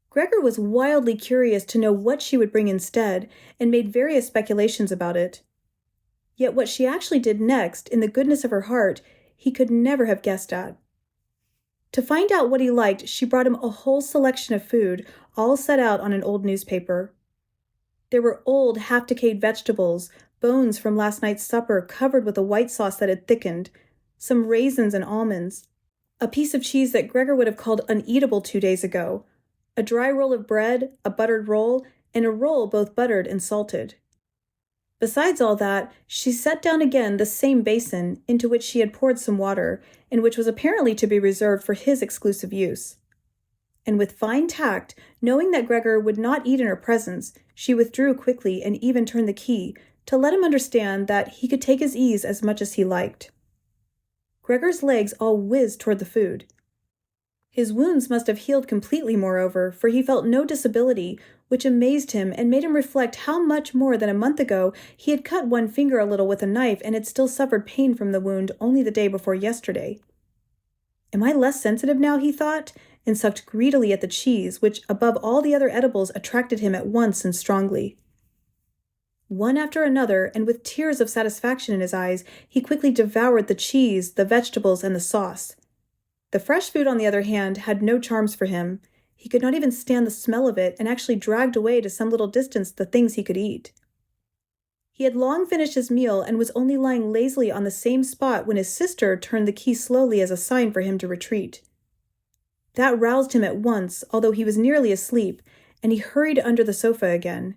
A: Gregor was wildly curious to know what she would bring instead, and made various speculations about it. Yet what she actually did next, in the goodness of her heart, he could never have guessed at. To find out what he liked, she brought him a whole selection of food, all set out on an old newspaper. There were old, half-decayed vegetables, bones from last night's supper covered with a white sauce that had thickened, some raisins and almonds, a piece of cheese that Gregor would have called uneatable 2 days ago, a dry roll of bread, a buttered roll, and a roll both buttered and salted. Besides all that, she set down again the same basin, into which she had poured some water, and which was apparently to be reserved for his exclusive use. And with fine tact, knowing that Gregor would not eat in her presence, she withdrew quickly and even turned the key, to let him understand that he could take his ease as much as he liked. Gregor's legs all whizzed toward the food. His wounds must have healed completely, moreover, for he felt no disability, which amazed him and made him reflect how much more than a month ago he had cut one finger a little with a knife and had still suffered pain from the wound only the day before yesterday. Am I less sensitive now, he thought, and sucked greedily at the cheese, which, above all the other edibles, attracted him at once and strongly. One after another, and with tears of satisfaction in his eyes, he quickly devoured the cheese, the vegetables, and the sauce. The fresh food, on the other hand, had no charms for him. He could not even stand the smell of it, and actually dragged away to some little distance the things he could eat. He had long finished his meal and was only lying lazily on the same spot when his sister turned the key slowly as a sign for him to retreat. That roused him at once, although he was nearly asleep, and he hurried under the sofa again.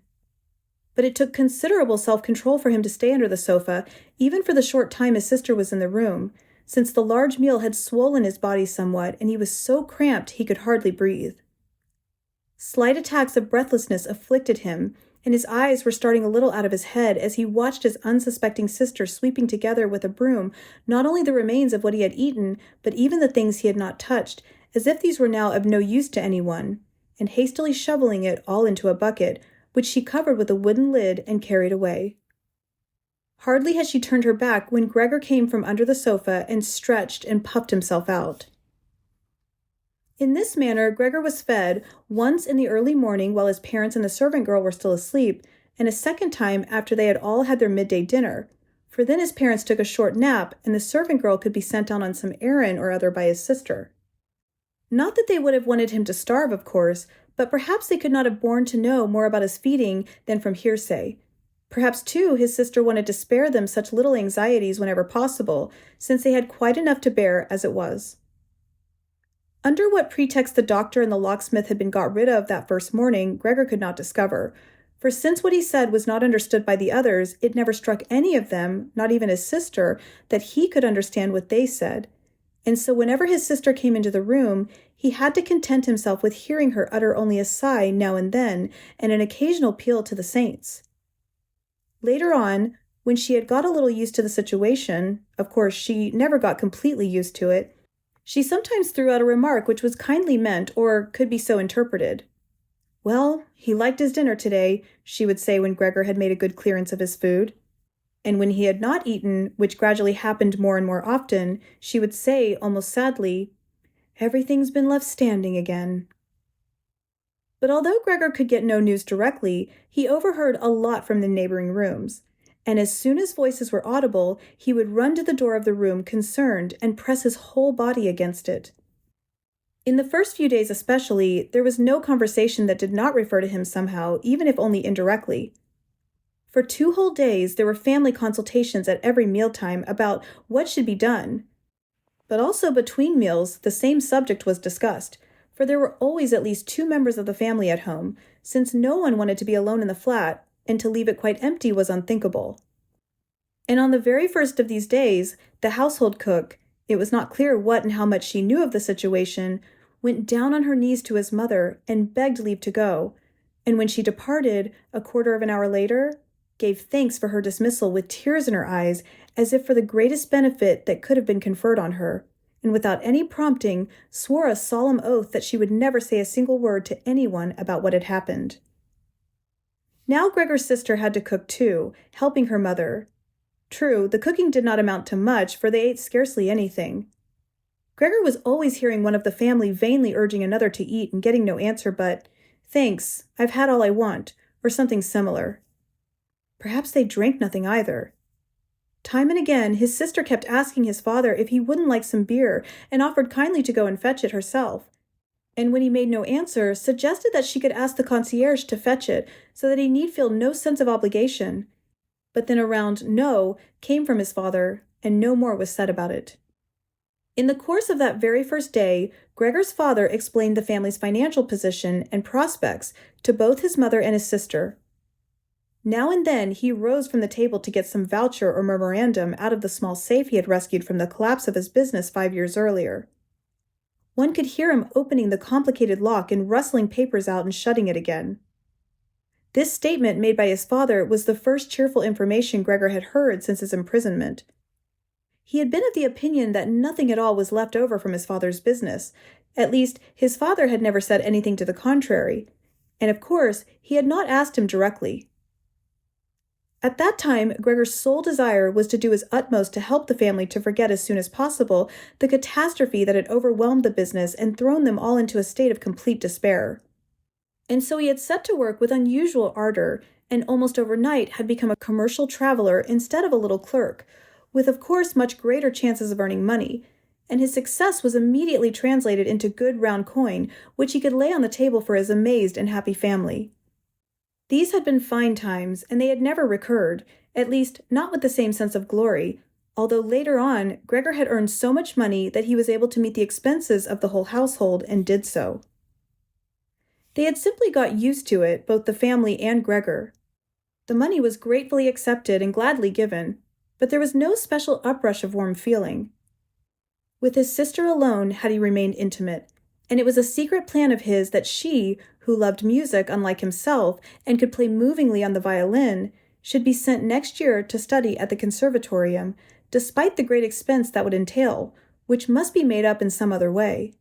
A: But it took considerable self-control for him to stay under the sofa, even for the short time his sister was in the room, since the large meal had swollen his body somewhat, and he was so cramped he could hardly breathe. Slight attacks of breathlessness afflicted him, and his eyes were starting a little out of his head as he watched his unsuspecting sister sweeping together with a broom not only the remains of what he had eaten, but even the things he had not touched, as if these were now of no use to anyone, and hastily shoveling it all into a bucket, which she covered with a wooden lid and carried away. Hardly had she turned her back when Gregor came from under the sofa and stretched and puffed himself out. In this manner, Gregor was fed, once in the early morning while his parents and the servant girl were still asleep, and a second time after they had all had their midday dinner, for then his parents took a short nap and the servant girl could be sent out on some errand or other by his sister. Not that they would have wanted him to starve, of course, but perhaps they could not have borne to know more about his feeding than from hearsay. Perhaps, too, his sister wanted to spare them such little anxieties whenever possible, since they had quite enough to bear as it was. Under what pretext the doctor and the locksmith had been got rid of that first morning, Gregor could not discover, for since what he said was not understood by the others, it never struck any of them, not even his sister, that he could understand what they said. And so whenever his sister came into the room, he had to content himself with hearing her utter only a sigh now and then, and an occasional appeal to the saints. Later on, when she had got a little used to the situation, of course she never got completely used to it, she sometimes threw out a remark which was kindly meant or could be so interpreted. "Well, he liked his dinner today," she would say when Gregor had made a good clearance of his food. And when he had not eaten, which gradually happened more and more often, she would say, almost sadly, Everything's been left standing again. But although Gregor could get no news directly, he overheard a lot from the neighboring rooms, and as soon as voices were audible, he would run to the door of the room concerned and press his whole body against it. In the first few days especially, there was no conversation that did not refer to him somehow, even if only indirectly. For 2 whole days, there were family consultations at every mealtime about what should be done. But also between meals, the same subject was discussed, for there were always at least 2 members of the family at home, since no one wanted to be alone in the flat, and to leave it quite empty was unthinkable. And on the very first of these days, the household cook, it was not clear what and how much she knew of the situation, went down on her knees to his mother and begged leave to go, and when she departed, a quarter of an hour later, gave thanks for her dismissal with tears in her eyes, as if for the greatest benefit that could have been conferred on her, and without any prompting, swore a solemn oath that she would never say a single word to anyone about what had happened. Now Gregor's sister had to cook too, helping her mother. True, the cooking did not amount to much, for they ate scarcely anything. Gregor was always hearing one of the family vainly urging another to eat and getting no answer but, "Thanks, I've had all I want," or something similar. Perhaps they drank nothing either. Time and again, his sister kept asking his father if he wouldn't like some beer and offered kindly to go and fetch it herself. And when he made no answer, suggested that she could ask the concierge to fetch it so that he need feel no sense of obligation. But then a round "no" came from his father, and no more was said about it. In the course of that very first day, Gregor's father explained the family's financial position and prospects to both his mother and his sister. Now and then he rose from the table to get some voucher or memorandum out of the small safe he had rescued from the collapse of his business 5 years earlier. One could hear him opening the complicated lock and rustling papers out and shutting it again. This statement made by his father was the first cheerful information Gregor had heard since his imprisonment. He had been of the opinion that nothing at all was left over from his father's business. At least, his father had never said anything to the contrary, and of course, he had not asked him directly. At that time, Gregor's sole desire was to do his utmost to help the family to forget as soon as possible the catastrophe that had overwhelmed the business and thrown them all into a state of complete despair. And so he had set to work with unusual ardor, and almost overnight had become a commercial traveler instead of a little clerk, with of course much greater chances of earning money, and his success was immediately translated into good round coin, which he could lay on the table for his amazed and happy family. These had been fine times, and they had never recurred, at least not with the same sense of glory, although later on Gregor had earned so much money that he was able to meet the expenses of the whole household and did so. They had simply got used to it, both the family and Gregor. The money was gratefully accepted and gladly given, but there was no special uprush of warm feeling. With his sister alone had he remained intimate, and it was a secret plan of his that she, who loved music unlike himself and could play movingly on the violin, should be sent next year to study at the conservatorium, despite the great expense that would entail, which must be made up in some other way.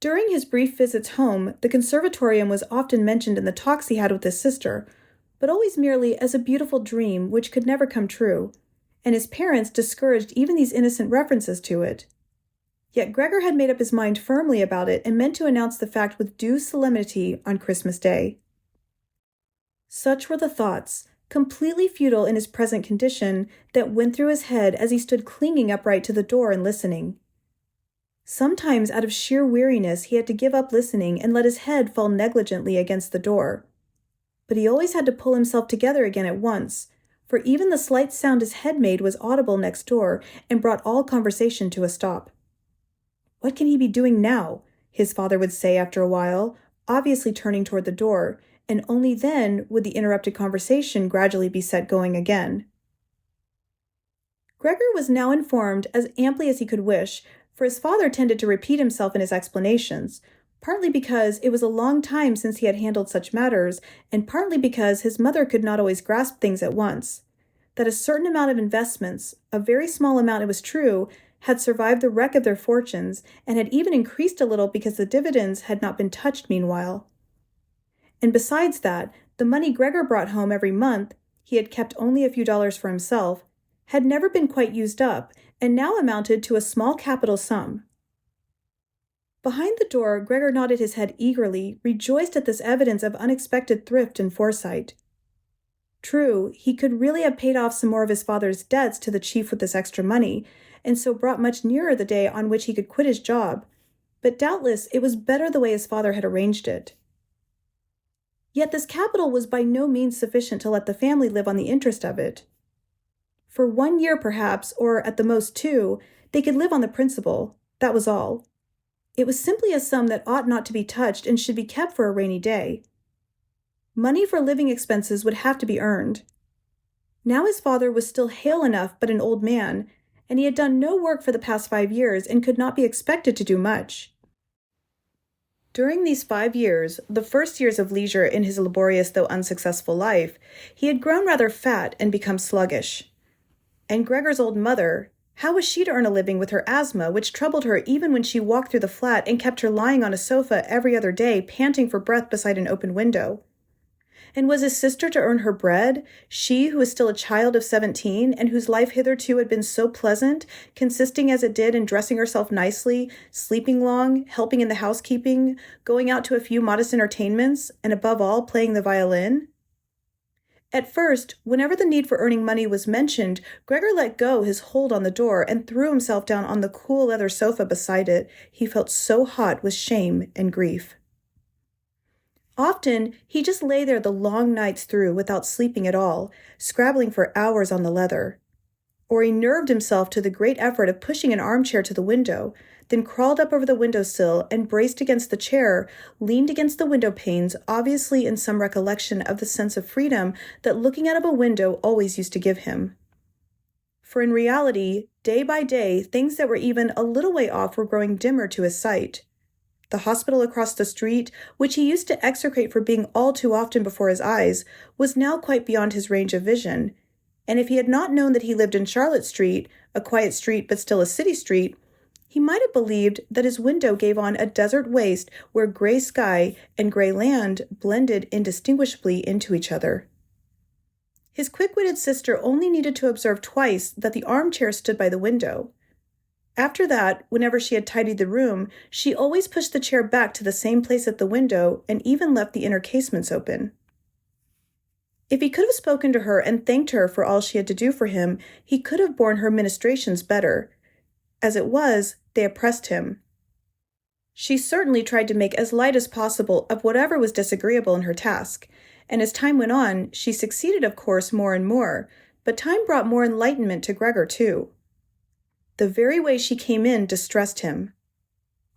A: During his brief visits home, the conservatorium was often mentioned in the talks he had with his sister, but always merely as a beautiful dream which could never come true, and his parents discouraged even these innocent references to it. Yet Gregor had made up his mind firmly about it and meant to announce the fact with due solemnity on Christmas Day. Such were the thoughts, completely futile in his present condition, that went through his head as he stood clinging upright to the door and listening. Sometimes out of sheer weariness he had to give up listening and let his head fall negligently against the door. But he always had to pull himself together again at once, for even the slight sound his head made was audible next door and brought all conversation to a stop. "What can he be doing now?" his father would say after a while, obviously turning toward the door, and only then would the interrupted conversation gradually be set going again. Gregor was now informed as amply as he could wish, for his father tended to repeat himself in his explanations, partly because it was a long time since he had handled such matters, and partly because his mother could not always grasp things at once, that a certain amount of investments, a very small amount it was true, had survived the wreck of their fortunes, and had even increased a little because the dividends had not been touched meanwhile. And besides that, the money Gregor brought home every month, he had kept only a few dollars for himself, had never been quite used up, and now amounted to a small capital sum. Behind the door, Gregor nodded his head eagerly, rejoiced at this evidence of unexpected thrift and foresight. True, he could really have paid off some more of his father's debts to the chief with this extra money, and so brought much nearer the day on which he could quit his job, but doubtless it was better the way his father had arranged it. Yet this capital was by no means sufficient to let the family live on the interest of it. For 1 year perhaps, or at the most 2, they could live on the principal, that was all. It was simply a sum that ought not to be touched and should be kept for a rainy day. Money for living expenses would have to be earned. Now his father was still hale enough but an old man, and he had done no work for the past 5 years and could not be expected to do much. During these 5 years, the first years of leisure in his laborious though unsuccessful life, he had grown rather fat and become sluggish. And Gregor's old mother, how was she to earn a living with her asthma, which troubled her even when she walked through the flat and kept her lying on a sofa every other day, panting for breath beside an open window? And was his sister to earn her bread, she who was still a child of 17, and whose life hitherto had been so pleasant, consisting as it did in dressing herself nicely, sleeping long, helping in the housekeeping, going out to a few modest entertainments, and above all, playing the violin? At first, whenever the need for earning money was mentioned, Gregor let go his hold on the door and threw himself down on the cool leather sofa beside it. He felt so hot with shame and grief. Often, he just lay there the long nights through without sleeping at all, scrabbling for hours on the leather. Or he nerved himself to the great effort of pushing an armchair to the window, then crawled up over the windowsill and braced against the chair, leaned against the window panes, obviously in some recollection of the sense of freedom that looking out of a window always used to give him. For in reality, day by day, things that were even a little way off were growing dimmer to his sight. The hospital across the street, which he used to execrate for being all too often before his eyes, was now quite beyond his range of vision, and if he had not known that he lived in Charlotte Street, a quiet street but still a city street, he might have believed that his window gave on a desert waste where gray sky and gray land blended indistinguishably into each other. His quick-witted sister only needed to observe twice that the armchair stood by the window. After that, whenever she had tidied the room, she always pushed the chair back to the same place at the window and even left the inner casements open. If he could have spoken to her and thanked her for all she had to do for him, he could have borne her ministrations better. As it was, they oppressed him. She certainly tried to make as light as possible of whatever was disagreeable in her task, and as time went on, she succeeded, of course, more and more, but time brought more enlightenment to Gregor, too. The very way she came in distressed him.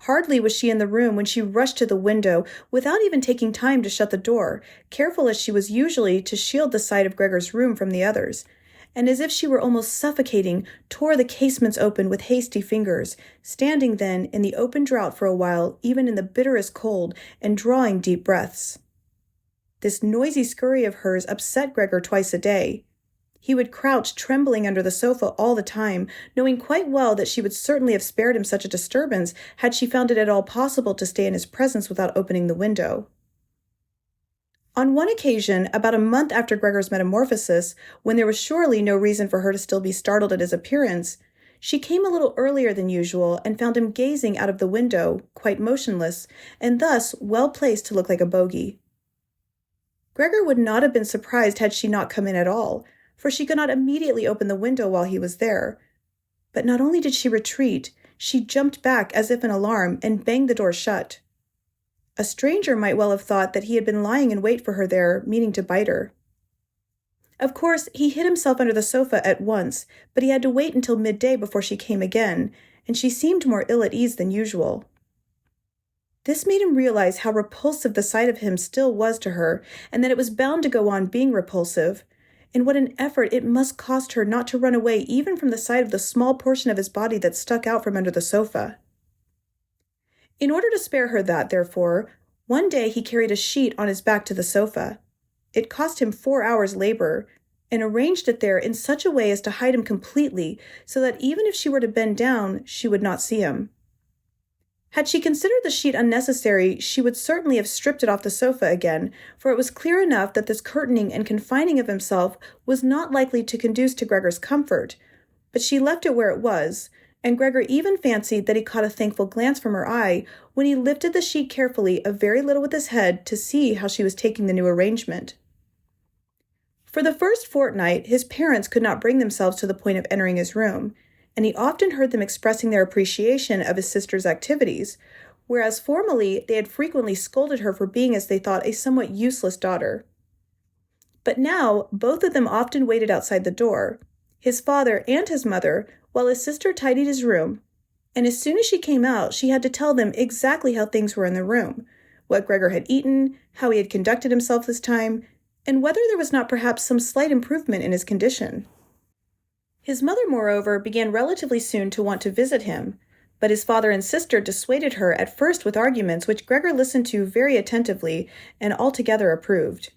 A: Hardly was she in the room when she rushed to the window without even taking time to shut the door, careful as she was usually to shield the sight of Gregor's room from the others, and as if she were almost suffocating, tore the casements open with hasty fingers, standing then in the open draught for a while, even in the bitterest cold, and drawing deep breaths. This noisy scurry of hers upset Gregor twice a day. He would crouch trembling under the sofa all the time, knowing quite well that she would certainly have spared him such a disturbance had she found it at all possible to stay in his presence without opening the window. On one occasion, about a month after Gregor's metamorphosis, when there was surely no reason for her to still be startled at his appearance, she came a little earlier than usual and found him gazing out of the window, quite motionless, and thus well placed to look like a bogey. Gregor would not have been surprised had she not come in at all, for she could not immediately open the window while he was there. But not only did she retreat, she jumped back as if in alarm and banged the door shut. A stranger might well have thought that he had been lying in wait for her there, meaning to bite her. Of course, he hid himself under the sofa at once, but he had to wait until midday before she came again, and she seemed more ill at ease than usual. This made him realize how repulsive the sight of him still was to her, and that it was bound to go on being repulsive, and what an effort it must cost her not to run away even from the sight of the small portion of his body that stuck out from under the sofa. In order to spare her that, therefore, one day he carried a sheet on his back to the sofa. It cost him 4 hours' labor, and arranged it there in such a way as to hide him completely, so that even if she were to bend down, she would not see him. Had she considered the sheet unnecessary, she would certainly have stripped it off the sofa again, for it was clear enough that this curtaining and confining of himself was not likely to conduce to Gregor's comfort, but she left it where it was, and Gregor even fancied that he caught a thankful glance from her eye when he lifted the sheet carefully a very little with his head to see how she was taking the new arrangement. For the first fortnight, his parents could not bring themselves to the point of entering his room, and he often heard them expressing their appreciation of his sister's activities, whereas formerly they had frequently scolded her for being, as they thought, a somewhat useless daughter. But now both of them often waited outside the door, his father and his mother, while his sister tidied his room, and as soon as she came out, she had to tell them exactly how things were in the room, what Gregor had eaten, how he had conducted himself this time, and whether there was not perhaps some slight improvement in his condition. His mother, moreover, began relatively soon to want to visit him, but his father and sister dissuaded her at first with arguments which Gregor listened to very attentively and altogether approved.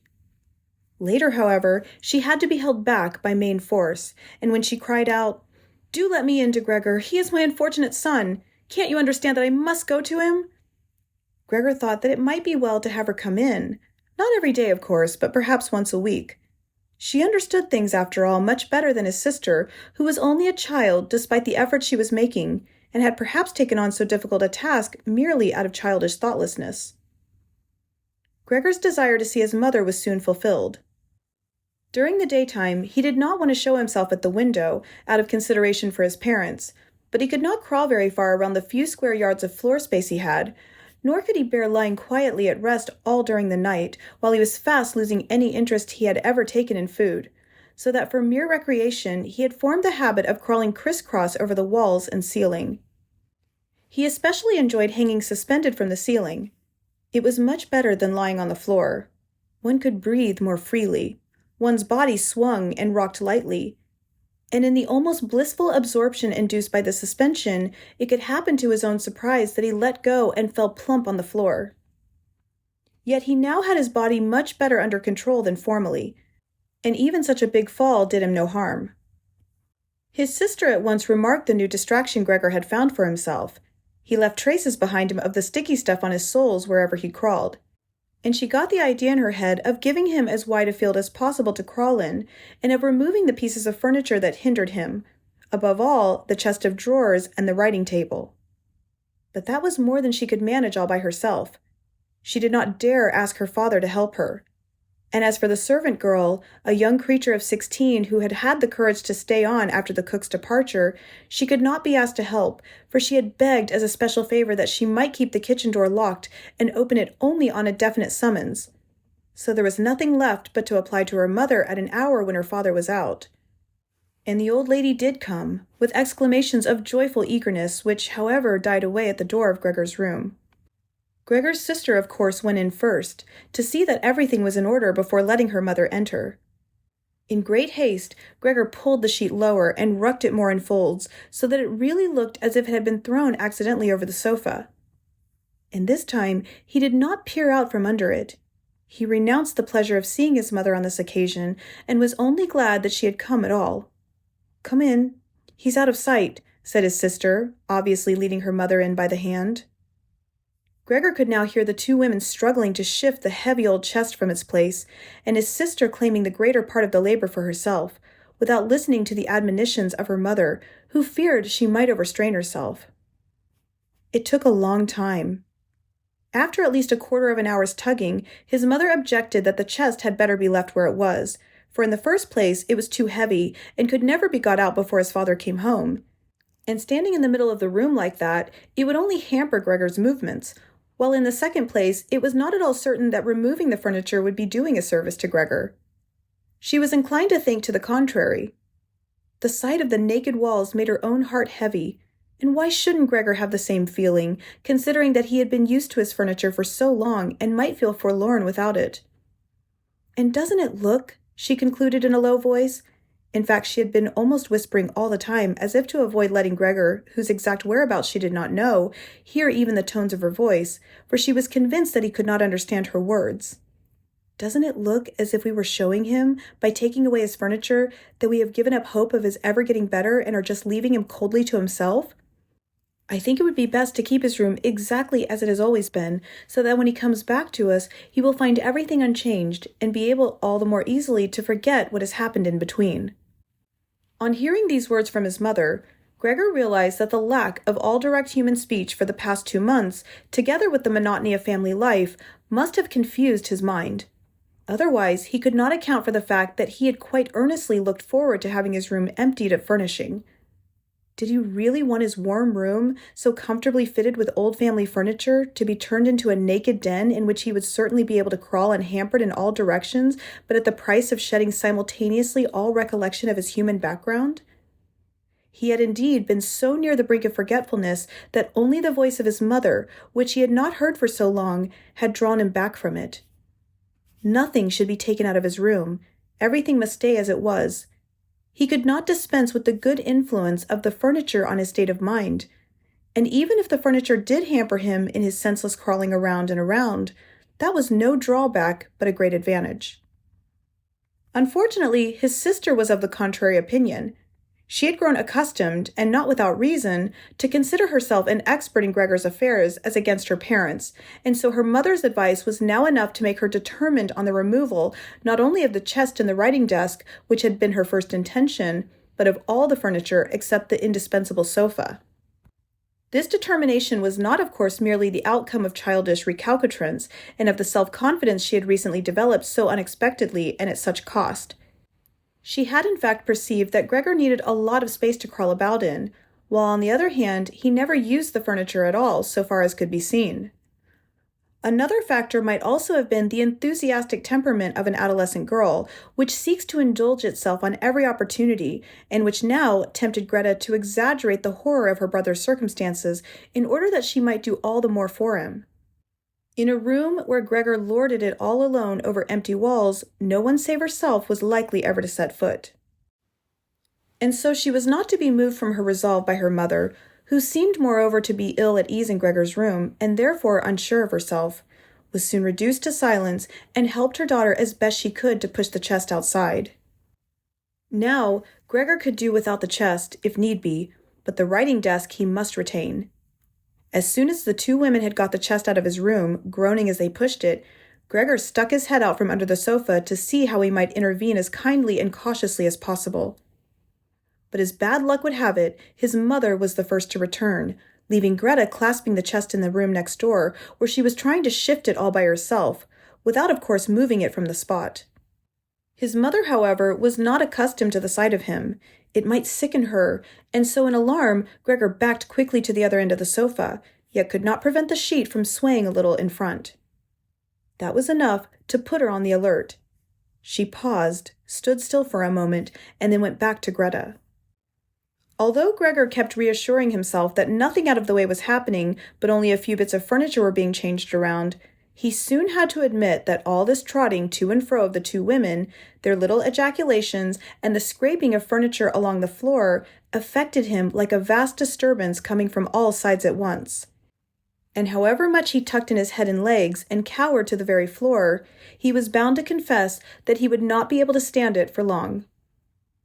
A: Later, however, she had to be held back by main force, and when she cried out, "Do let me in to Gregor, he is my unfortunate son. Can't you understand that I must go to him?" Gregor thought that it might be well to have her come in, not every day, of course, but perhaps once a week. She understood things, after all, much better than his sister, who was only a child despite the efforts she was making, and had perhaps taken on so difficult a task merely out of childish thoughtlessness. Gregor's desire to see his mother was soon fulfilled. During the daytime, he did not want to show himself at the window, out of consideration for his parents, but he could not crawl very far around the few square yards of floor space he had, nor could he bear lying quietly at rest all during the night, while he was fast losing any interest he had ever taken in food, so that for mere recreation he had formed the habit of crawling crisscross over the walls and ceiling. He especially enjoyed hanging suspended from the ceiling. It was much better than lying on the floor. One could breathe more freely. One's body swung and rocked lightly, and in the almost blissful absorption induced by the suspension, it could happen to his own surprise that he let go and fell plump on the floor. Yet he now had his body much better under control than formerly, and even such a big fall did him no harm. His sister at once remarked the new distraction Gregor had found for himself. He left traces behind him of the sticky stuff on his soles wherever he crawled, and she got the idea in her head of giving him as wide a field as possible to crawl in, and of removing the pieces of furniture that hindered him, above all, the chest of drawers and the writing table. But that was more than she could manage all by herself. She did not dare ask her father to help her. And as for the servant girl, a young creature of 16 who had had the courage to stay on after the cook's departure, she could not be asked to help, for she had begged as a special favor that she might keep the kitchen door locked and open it only on a definite summons. So there was nothing left but to apply to her mother at an hour when her father was out. And the old lady did come, with exclamations of joyful eagerness, which, however, died away at the door of Gregor's room. Gregor's sister, of course, went in first, to see that everything was in order before letting her mother enter. In great haste, Gregor pulled the sheet lower and rucked it more in folds, so that it really looked as if it had been thrown accidentally over the sofa. And this time he did not peer out from under it. He renounced the pleasure of seeing his mother on this occasion, and was only glad that she had come at all. "Come in. He's out of sight," said his sister, obviously leading her mother in by the hand. Gregor could now hear the two women struggling to shift the heavy old chest from its place, and his sister claiming the greater part of the labor for herself, without listening to the admonitions of her mother, who feared she might overstrain herself. It took a long time. After at least a quarter of an hour's tugging, his mother objected that the chest had better be left where it was, for in the first place it was too heavy and could never be got out before his father came home, and standing in the middle of the room like that, it would only hamper Gregor's movements, while in the second place, it was not at all certain that removing the furniture would be doing a service to Gregor. She was inclined to think to the contrary. The sight of the naked walls made her own heart heavy, and why shouldn't Gregor have the same feeling, considering that he had been used to his furniture for so long and might feel forlorn without it? "And doesn't it look," she concluded in a low voice. In fact, she had been almost whispering all the time, as if to avoid letting Gregor, whose exact whereabouts she did not know, hear even the tones of her voice, for she was convinced that he could not understand her words. "Doesn't it look as if we were showing him, by taking away his furniture, that we have given up hope of his ever getting better and are just leaving him coldly to himself? I think it would be best to keep his room exactly as it has always been, so that when he comes back to us, he will find everything unchanged and be able all the more easily to forget what has happened in between." On hearing these words from his mother, Gregor realized that the lack of all direct human speech for the past 2 months, together with the monotony of family life, must have confused his mind. Otherwise, he could not account for the fact that he had quite earnestly looked forward to having his room emptied of furnishing. Did he really want his warm room, so comfortably fitted with old family furniture, to be turned into a naked den in which he would certainly be able to crawl unhampered in all directions, but at the price of shedding simultaneously all recollection of his human background? He had indeed been so near the brink of forgetfulness that only the voice of his mother, which he had not heard for so long, had drawn him back from it. Nothing should be taken out of his room. Everything must stay as it was. He could not dispense with the good influence of the furniture on his state of mind. And even if the furniture did hamper him in his senseless crawling around and around, that was no drawback but a great advantage. Unfortunately, his sister was of the contrary opinion. She had grown accustomed, and not without reason, to consider herself an expert in Gregor's affairs as against her parents, and so her mother's advice was now enough to make her determined on the removal not only of the chest and the writing desk, which had been her first intention, but of all the furniture except the indispensable sofa. This determination was not, of course, merely the outcome of childish recalcitrance and of the self-confidence she had recently developed so unexpectedly and at such cost. She had in fact perceived that Gregor needed a lot of space to crawl about in, while on the other hand, he never used the furniture at all, so far as could be seen. Another factor might also have been the enthusiastic temperament of an adolescent girl, which seeks to indulge itself on every opportunity, and which now tempted Grete to exaggerate the horror of her brother's circumstances in order that she might do all the more for him. In a room where Gregor lorded it all alone over empty walls, no one save herself was likely ever to set foot. And so she was not to be moved from her resolve by her mother, who seemed moreover to be ill at ease in Gregor's room, and therefore unsure of herself, was soon reduced to silence and helped her daughter as best she could to push the chest outside. Now, Gregor could do without the chest, if need be, but the writing desk he must retain. As soon as the 2 women had got the chest out of his room, groaning as they pushed it, Gregor stuck his head out from under the sofa to see how he might intervene as kindly and cautiously as possible. But as bad luck would have it, his mother was the first to return, leaving Grete clasping the chest in the room next door, where she was trying to shift it all by herself, without of course moving it from the spot. His mother, however, was not accustomed to the sight of him. It might sicken her, and so in alarm, Gregor backed quickly to the other end of the sofa, yet could not prevent the sheet from swaying a little in front. That was enough to put her on the alert. She paused, stood still for a moment, and then went back to Grete. Although Gregor kept reassuring himself that nothing out of the way was happening, but only a few bits of furniture were being changed around, he soon had to admit that all this trotting to and fro of the 2 women, their little ejaculations, and the scraping of furniture along the floor affected him like a vast disturbance coming from all sides at once. And however much he tucked in his head and legs and cowered to the very floor, he was bound to confess that he would not be able to stand it for long.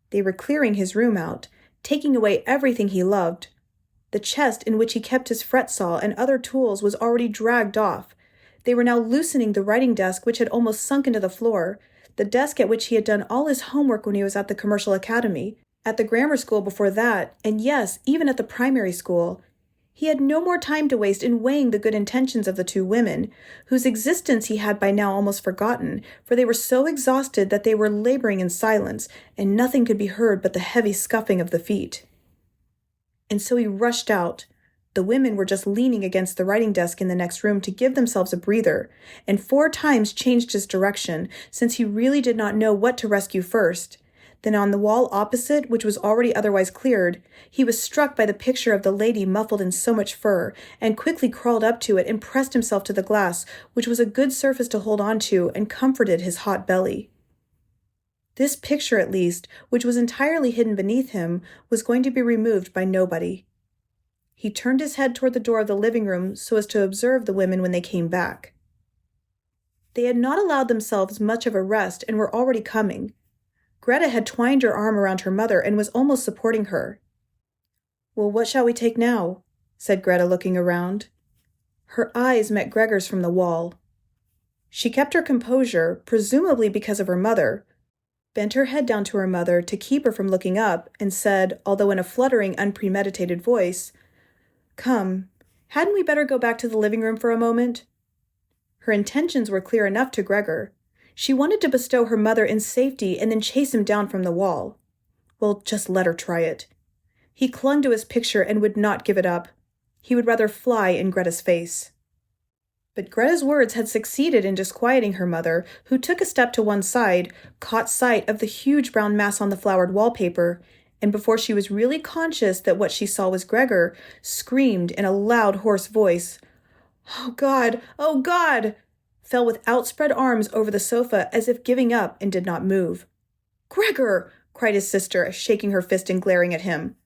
A: They were clearing his room out, taking away everything he loved. The chest in which he kept his fret saw and other tools was already dragged off. They were now loosening the writing desk, which had almost sunk into the floor, the desk at which he had done all his homework when he was at the commercial academy, at the grammar school before that, and yes, even at the primary school. He had no more time to waste in weighing the good intentions of the 2 women, whose existence he had by now almost forgotten, for they were so exhausted that they were laboring in silence, and nothing could be heard but the heavy scuffing of the feet. And so he rushed out. The women were just leaning against the writing desk in the next room to give themselves a breather, and 4 times changed his direction, since he really did not know what to rescue first. Then on the wall opposite, which was already otherwise cleared, he was struck by the picture of the lady muffled in so much fur, and quickly crawled up to it and pressed himself to the glass, which was a good surface to hold on to and comforted his hot belly. This picture, at least, which was entirely hidden beneath him, was going to be removed by nobody. He turned his head toward the door of the living room so as to observe the women when they came back. They had not allowed themselves much of a rest and were already coming. Grete had twined her arm around her mother and was almost supporting her. "Well, what shall we take now?" said Grete, looking around. Her eyes met Gregor's from the wall. She kept her composure, presumably because of her mother, bent her head down to her mother to keep her from looking up, and said, although in a fluttering, unpremeditated voice, "Come, hadn't we better go back to the living room for a moment?" Her intentions were clear enough to Gregor. She wanted to bestow her mother in safety and then chase him down from the wall. Well, just let her try it. He clung to his picture and would not give it up. He would rather fly in Greta's face. But Greta's words had succeeded in disquieting her mother, who took a step to one side, caught sight of the huge brown mass on the flowered wallpaper, and before she was really conscious that what she saw was Gregor, screamed in a loud, hoarse voice, "Oh God! Oh God!" fell with outspread arms over the sofa as if giving up, and did not move. "Gregor!" cried his sister, shaking her fist and glaring at him.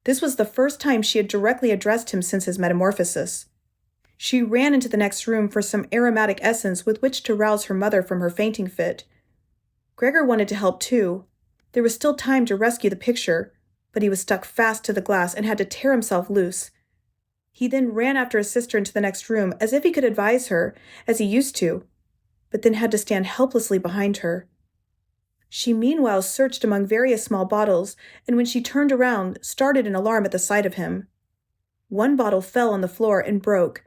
A: This was the first time she had directly addressed him since his metamorphosis. She ran into the next room for some aromatic essence with which to rouse her mother from her fainting fit. Gregor wanted to help too. There was still time to rescue the picture, but he was stuck fast to the glass and had to tear himself loose. He then ran after his sister into the next room as if he could advise her, as he used to, but then had to stand helplessly behind her. She meanwhile searched among various small bottles, and when she turned around, started in alarm at the sight of him. One bottle fell on the floor and broke.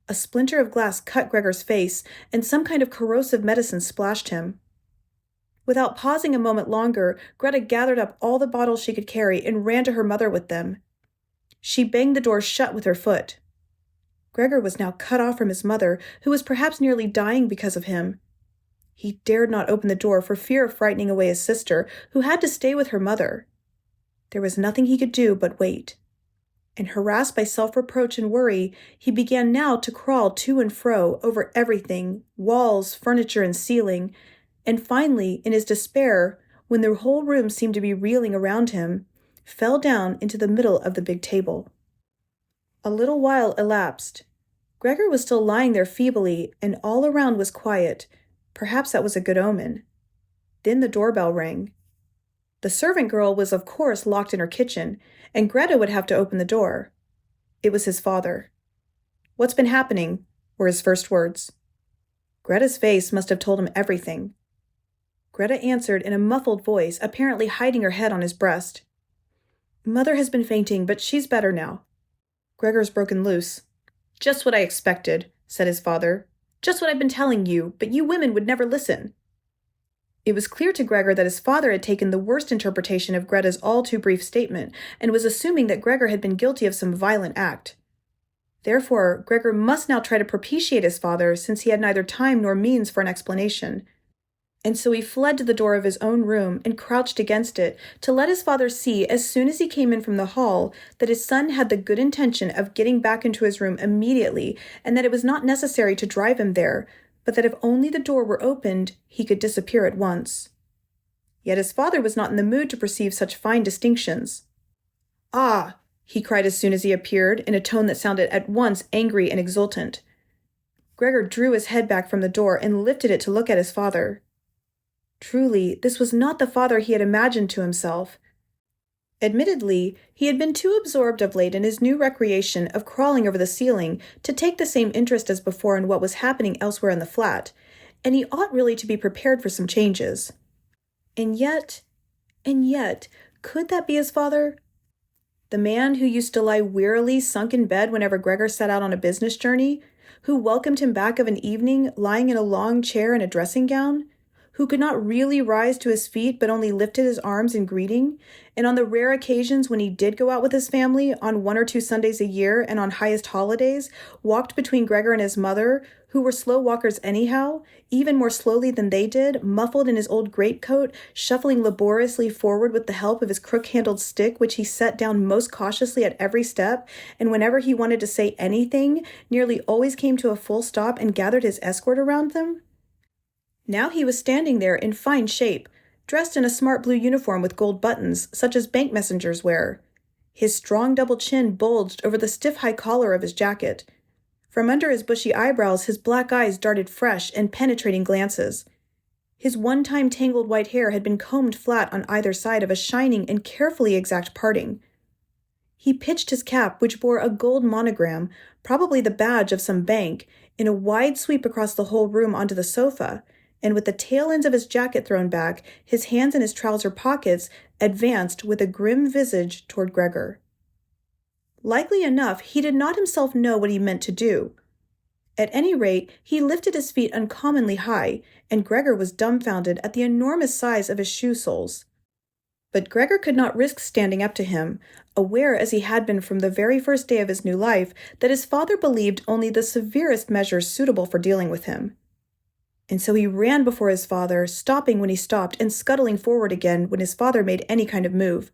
A: A splinter of glass cut Gregor's face, and some kind of corrosive medicine splashed him. Without pausing a moment longer, Grete gathered up all the bottles she could carry and ran to her mother with them. She banged the door shut with her foot. Gregor was now cut off from his mother, who was perhaps nearly dying because of him. He dared not open the door for fear of frightening away his sister, who had to stay with her mother. There was nothing he could do but wait. And harassed by self-reproach and worry, he began now to crawl to and fro over everything, walls, furniture, and ceiling, and finally, in his despair, when the whole room seemed to be reeling around him, fell down into the middle of the big table. A little while elapsed. Gregor was still lying there feebly, and all around was quiet. Perhaps that was a good omen. Then the doorbell rang. The servant girl was of course locked in her kitchen, and Grete would have to open the door. It was his father. "What's been happening?" were his first words. Greta's face must have told him everything. Grete answered in a muffled voice, apparently hiding her head on his breast. "Mother has been fainting, but she's better now." Gregor's broken loose. "Just what I expected," said his father. "Just what I've been telling you, but you women would never listen." It was clear to Gregor that his father had taken the worst interpretation of Greta's all-too-brief statement and was assuming that Gregor had been guilty of some violent act. Therefore, Gregor must now try to propitiate his father, since he had neither time nor means for an explanation. And so he fled to the door of his own room and crouched against it to let his father see, as soon as he came in from the hall, that his son had the good intention of getting back into his room immediately, and that it was not necessary to drive him there, but that if only the door were opened, he could disappear at once. Yet his father was not in the mood to perceive such fine distinctions. "Ah!" he cried as soon as he appeared, in a tone that sounded at once angry and exultant. Gregor drew his head back from the door and lifted it to look at his father. Truly, this was not the father he had imagined to himself. Admittedly, he had been too absorbed of late in his new recreation of crawling over the ceiling to take the same interest as before in what was happening elsewhere in the flat, and he ought really to be prepared for some changes. And yet, could that be his father? The man who used to lie wearily sunk in bed whenever Gregor set out on a business journey, who welcomed him back of an evening lying in a long chair in a dressing gown, who could not really rise to his feet but only lifted his arms in greeting, and on the rare occasions when he did go out with his family, on 1 or 2 Sundays a year and on highest holidays, walked between Gregor and his mother, who were slow walkers anyhow, even more slowly than they did, muffled in his old greatcoat, shuffling laboriously forward with the help of his crook-handled stick, which he set down most cautiously at every step, and whenever he wanted to say anything, nearly always came to a full stop and gathered his escort around them? Now he was standing there in fine shape, dressed in a smart blue uniform with gold buttons, such as bank messengers wear. His strong double chin bulged over the stiff high collar of his jacket. From under his bushy eyebrows, his black eyes darted fresh and penetrating glances. His one-time tangled white hair had been combed flat on either side of a shining and carefully exact parting. He pitched his cap, which bore a gold monogram, probably the badge of some bank, in a wide sweep across the whole room onto the sofa, and with the tail ends of his jacket thrown back, his hands in his trouser pockets, advanced with a grim visage toward Gregor. Likely enough, he did not himself know what he meant to do. At any rate, he lifted his feet uncommonly high, and Gregor was dumbfounded at the enormous size of his shoe soles. But Gregor could not risk standing up to him, aware as he had been from the very first day of his new life that his father believed only the severest measures suitable for dealing with him. And so he ran before his father, stopping when he stopped and scuttling forward again when his father made any kind of move.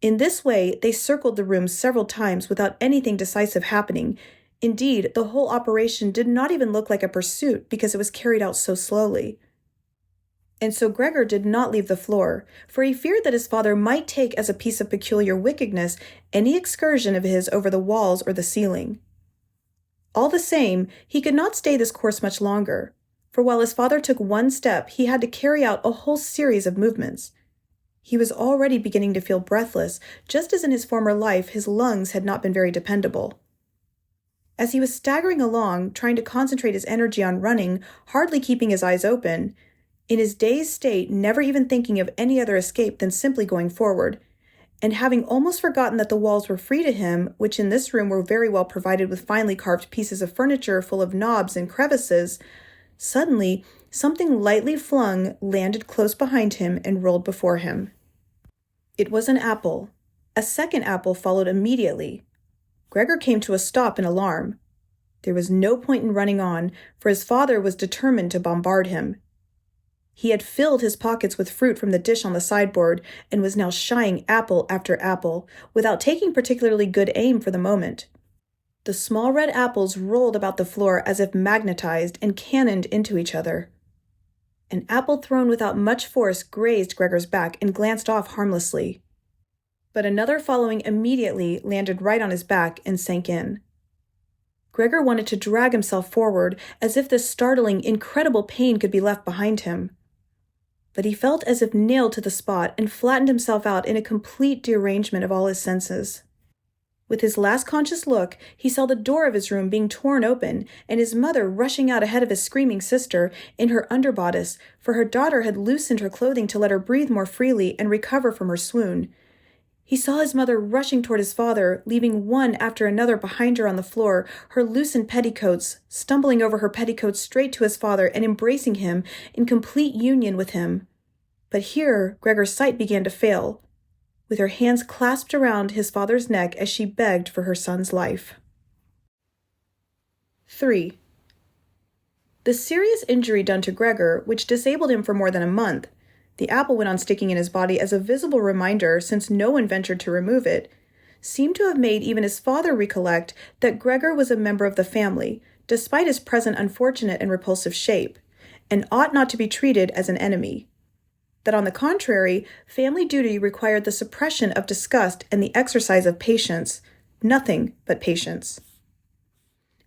A: In this way, they circled the room several times without anything decisive happening. Indeed, the whole operation did not even look like a pursuit because it was carried out so slowly. And so Gregor did not leave the floor, for he feared that his father might take as a piece of peculiar wickedness any excursion of his over the walls or the ceiling. All the same, he could not stay this course much longer, for while his father took one step, he had to carry out a whole series of movements. He was already beginning to feel breathless, just as in his former life his lungs had not been very dependable. As he was staggering along, trying to concentrate his energy on running, hardly keeping his eyes open, in his dazed state, never even thinking of any other escape than simply going forward, and having almost forgotten that the walls were free to him, which in this room were very well provided with finely carved pieces of furniture full of knobs and crevices, suddenly something lightly flung landed close behind him and rolled before him. It was an apple. A second apple followed immediately. Gregor came to a stop in alarm. There was no point in running on, for his father was determined to bombard him. He had filled his pockets with fruit from the dish on the sideboard and was now shying apple after apple, without taking particularly good aim for the moment. The small red apples rolled about the floor as if magnetized and cannoned into each other. An apple thrown without much force grazed Gregor's back and glanced off harmlessly. But another following immediately landed right on his back and sank in. Gregor wanted to drag himself forward, as if this startling, incredible pain could be left behind him. But he felt as if nailed to the spot and flattened himself out in a complete derangement of all his senses. With his last conscious look, he saw the door of his room being torn open and his mother rushing out ahead of his screaming sister in her underbodice, for her daughter had loosened her clothing to let her breathe more freely and recover from her swoon. He saw his mother rushing toward his father, leaving one after another behind her on the floor, her loosened petticoats, stumbling over her petticoats straight to his father and embracing him in complete union with him. But here Gregor's sight began to fail, with her hands clasped around his father's neck as she begged for her son's life. 3. The serious injury done to Gregor, which disabled him for more than a month, the apple went on sticking in his body as a visible reminder, since no one ventured to remove it, seemed to have made even his father recollect that Gregor was a member of the family, despite his present unfortunate and repulsive shape, and ought not to be treated as an enemy. That on the contrary, family duty required the suppression of disgust and the exercise of patience, nothing but patience.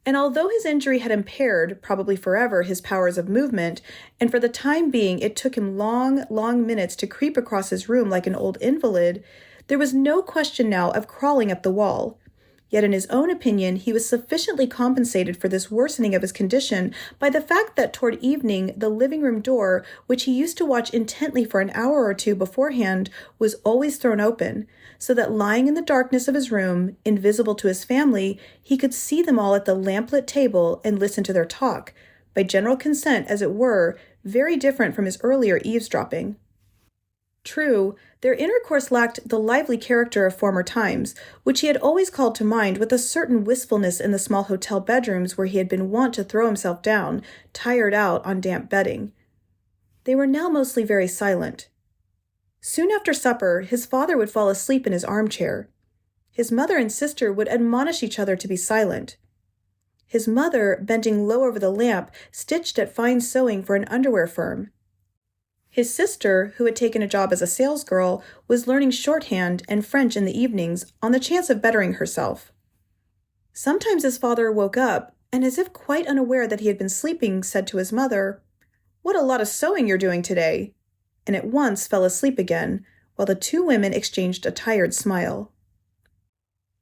A: And although his injury had impaired, probably forever, his powers of movement, and for the time being it took him long, long minutes to creep across his room like an old invalid, there was no question now of crawling up the wall. Yet in his own opinion, he was sufficiently compensated for this worsening of his condition by the fact that toward evening the living room door, which he used to watch intently for an hour or two beforehand, was always thrown open, so that lying in the darkness of his room, invisible to his family, he could see them all at the lamplit table and listen to their talk, by general consent as it were, very different from his earlier eavesdropping. True, their intercourse lacked the lively character of former times, which he had always called to mind with a certain wistfulness in the small hotel bedrooms where he had been wont to throw himself down, tired out, on damp bedding. They were now mostly very silent. Soon after supper, his father would fall asleep in his armchair. His mother and sister would admonish each other to be silent. His mother, bending low over the lamp, stitched at fine sewing for an underwear firm. His sister, who had taken a job as a salesgirl, was learning shorthand and French in the evenings on the chance of bettering herself. Sometimes his father woke up, and as if quite unaware that he had been sleeping, said to his mother, "What a lot of sewing you're doing today," and at once fell asleep again, while the two women exchanged a tired smile.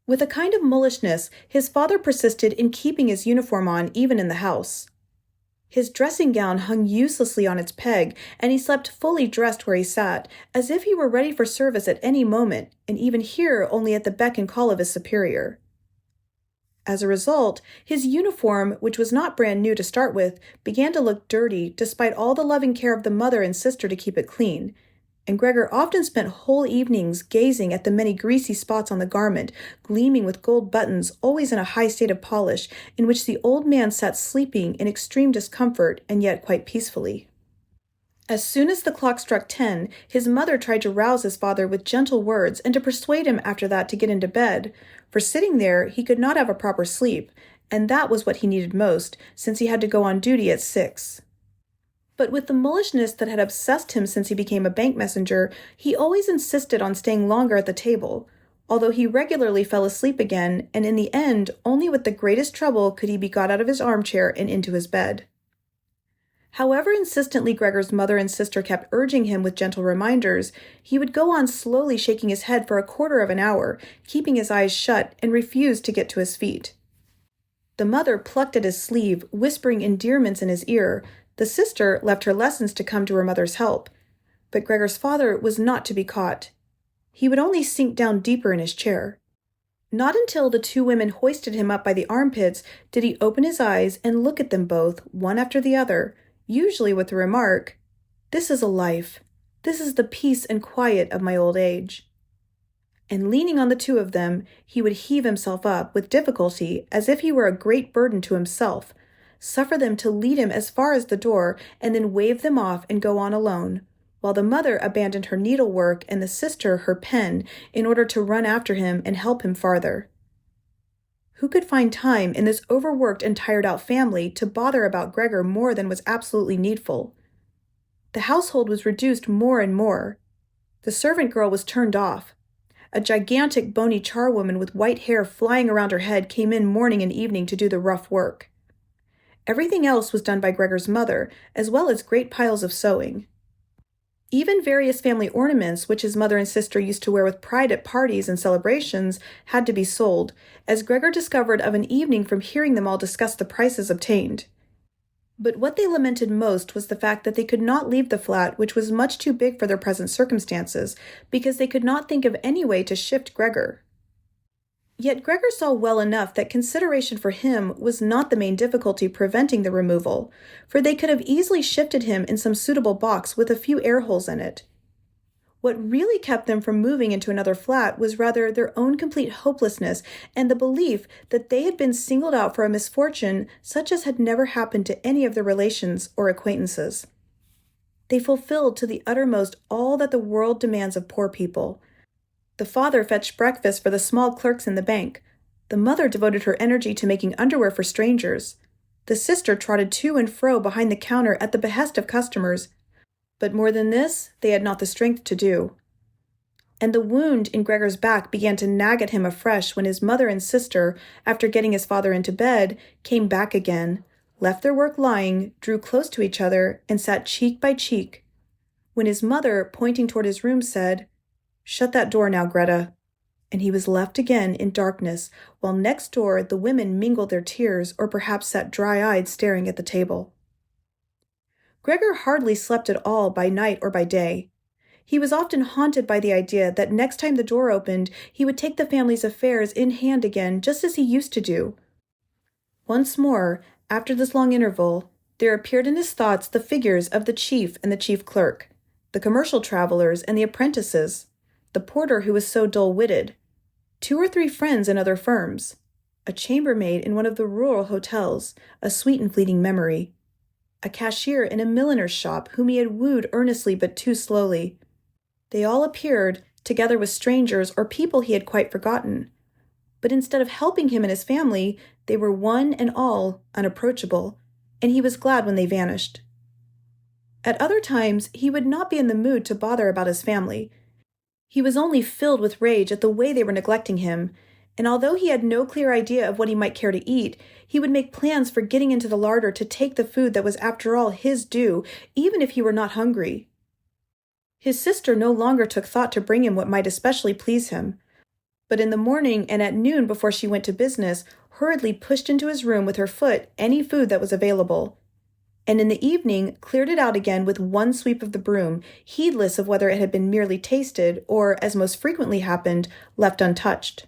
A: With a kind of mullishness, his father persisted in keeping his uniform on even in the house. His dressing gown hung uselessly on its peg, and he slept fully dressed where he sat, as if he were ready for service at any moment, and even here only at the beck and call of his superior. As a result, his uniform, which was not brand new to start with, began to look dirty despite all the loving care of the mother and sister to keep it clean, and Gregor often spent whole evenings gazing at the many greasy spots on the garment, gleaming with gold buttons, always in a high state of polish, in which the old man sat sleeping in extreme discomfort and yet quite peacefully. As soon as the clock struck 10, his mother tried to rouse his father with gentle words and to persuade him after that to get into bed, for sitting there he could not have a proper sleep, and that was what he needed most, since he had to go on duty at 6. But with the mullishness that had obsessed him since he became a bank messenger, he always insisted on staying longer at the table, although he regularly fell asleep again, and in the end, only with the greatest trouble could he be got out of his armchair and into his bed. However insistently Gregor's mother and sister kept urging him with gentle reminders, he would go on slowly shaking his head for a quarter of an hour, keeping his eyes shut, and refused to get to his feet. The mother plucked at his sleeve, whispering endearments in his ear. The sister left her lessons to come to her mother's help. But Gregor's father was not to be caught. He would only sink down deeper in his chair. Not until the two women hoisted him up by the armpits did he open his eyes and look at them both, one after the other, usually with the remark, "This is a life. This is the peace and quiet of my old age." And leaning on the two of them, he would heave himself up with difficulty as if he were a great burden to himself, suffer them to lead him as far as the door, and then wave them off and go on alone, while the mother abandoned her needlework and the sister her pen in order to run after him and help him farther. Who could find time in this overworked and tired-out family to bother about Gregor more than was absolutely needful? The household was reduced more and more. The servant girl was turned off. A gigantic bony charwoman with white hair flying around her head came in morning and evening to do the rough work. Everything else was done by Gregor's mother, as well as great piles of sewing. Even various family ornaments, which his mother and sister used to wear with pride at parties and celebrations, had to be sold, as Gregor discovered of an evening from hearing them all discuss the prices obtained. But what they lamented most was the fact that they could not leave the flat, which was much too big for their present circumstances, because they could not think of any way to shift Gregor. Yet Gregor saw well enough that consideration for him was not the main difficulty preventing the removal, for they could have easily shifted him in some suitable box with a few air holes in it. What really kept them from moving into another flat was rather their own complete hopelessness and the belief that they had been singled out for a misfortune such as had never happened to any of their relations or acquaintances. They fulfilled to the uttermost all that the world demands of poor people. The father fetched breakfast for the small clerks in the bank. The mother devoted her energy to making underwear for strangers. The sister trotted to and fro behind the counter at the behest of customers. But more than this, they had not the strength to do. And the wound in Gregor's back began to nag at him afresh when his mother and sister, after getting his father into bed, came back again, left their work lying, drew close to each other, and sat cheek by cheek. When his mother, pointing toward his room, said, "Shut that door now, Grete," and he was left again in darkness, while next door the women mingled their tears or perhaps sat dry-eyed staring at the table. Gregor hardly slept at all by night or by day. He was often haunted by the idea that next time the door opened, he would take the family's affairs in hand again just as he used to do. Once more, after this long interval, there appeared in his thoughts the figures of the chief and the chief clerk, the commercial travelers and the apprentices, the porter who was so dull-witted, 2 or 3 friends in other firms, a chambermaid in one of the rural hotels, a sweet and fleeting memory, a cashier in a milliner's shop whom he had wooed earnestly but too slowly. They all appeared, together with strangers or people he had quite forgotten. But instead of helping him and his family, they were one and all unapproachable, and he was glad when they vanished. At other times, he would not be in the mood to bother about his family. He was only filled with rage at the way they were neglecting him, and although he had no clear idea of what he might care to eat, he would make plans for getting into the larder to take the food that was after all his due, even if he were not hungry. His sister no longer took thought to bring him what might especially please him, but in the morning and at noon before she went to business, hurriedly pushed into his room with her foot any food that was available. and in the evening cleared it out again with one sweep of the broom, heedless of whether it had been merely tasted or, as most frequently happened, left untouched.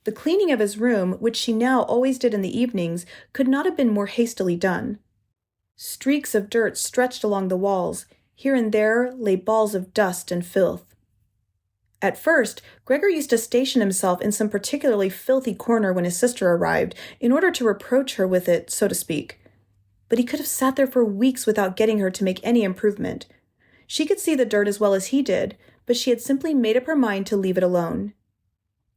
A: The cleaning of his room, which she now always did in the evenings, could not have been more hastily done. Streaks of dirt stretched along the walls. Here and there lay balls of dust and filth. At first, Gregor used to station himself in some particularly filthy corner when his sister arrived, in order to reproach her with it, so to speak. But he could have sat there for weeks without getting her to make any improvement. She could see the dirt as well as he did, but she had simply made up her mind to leave it alone.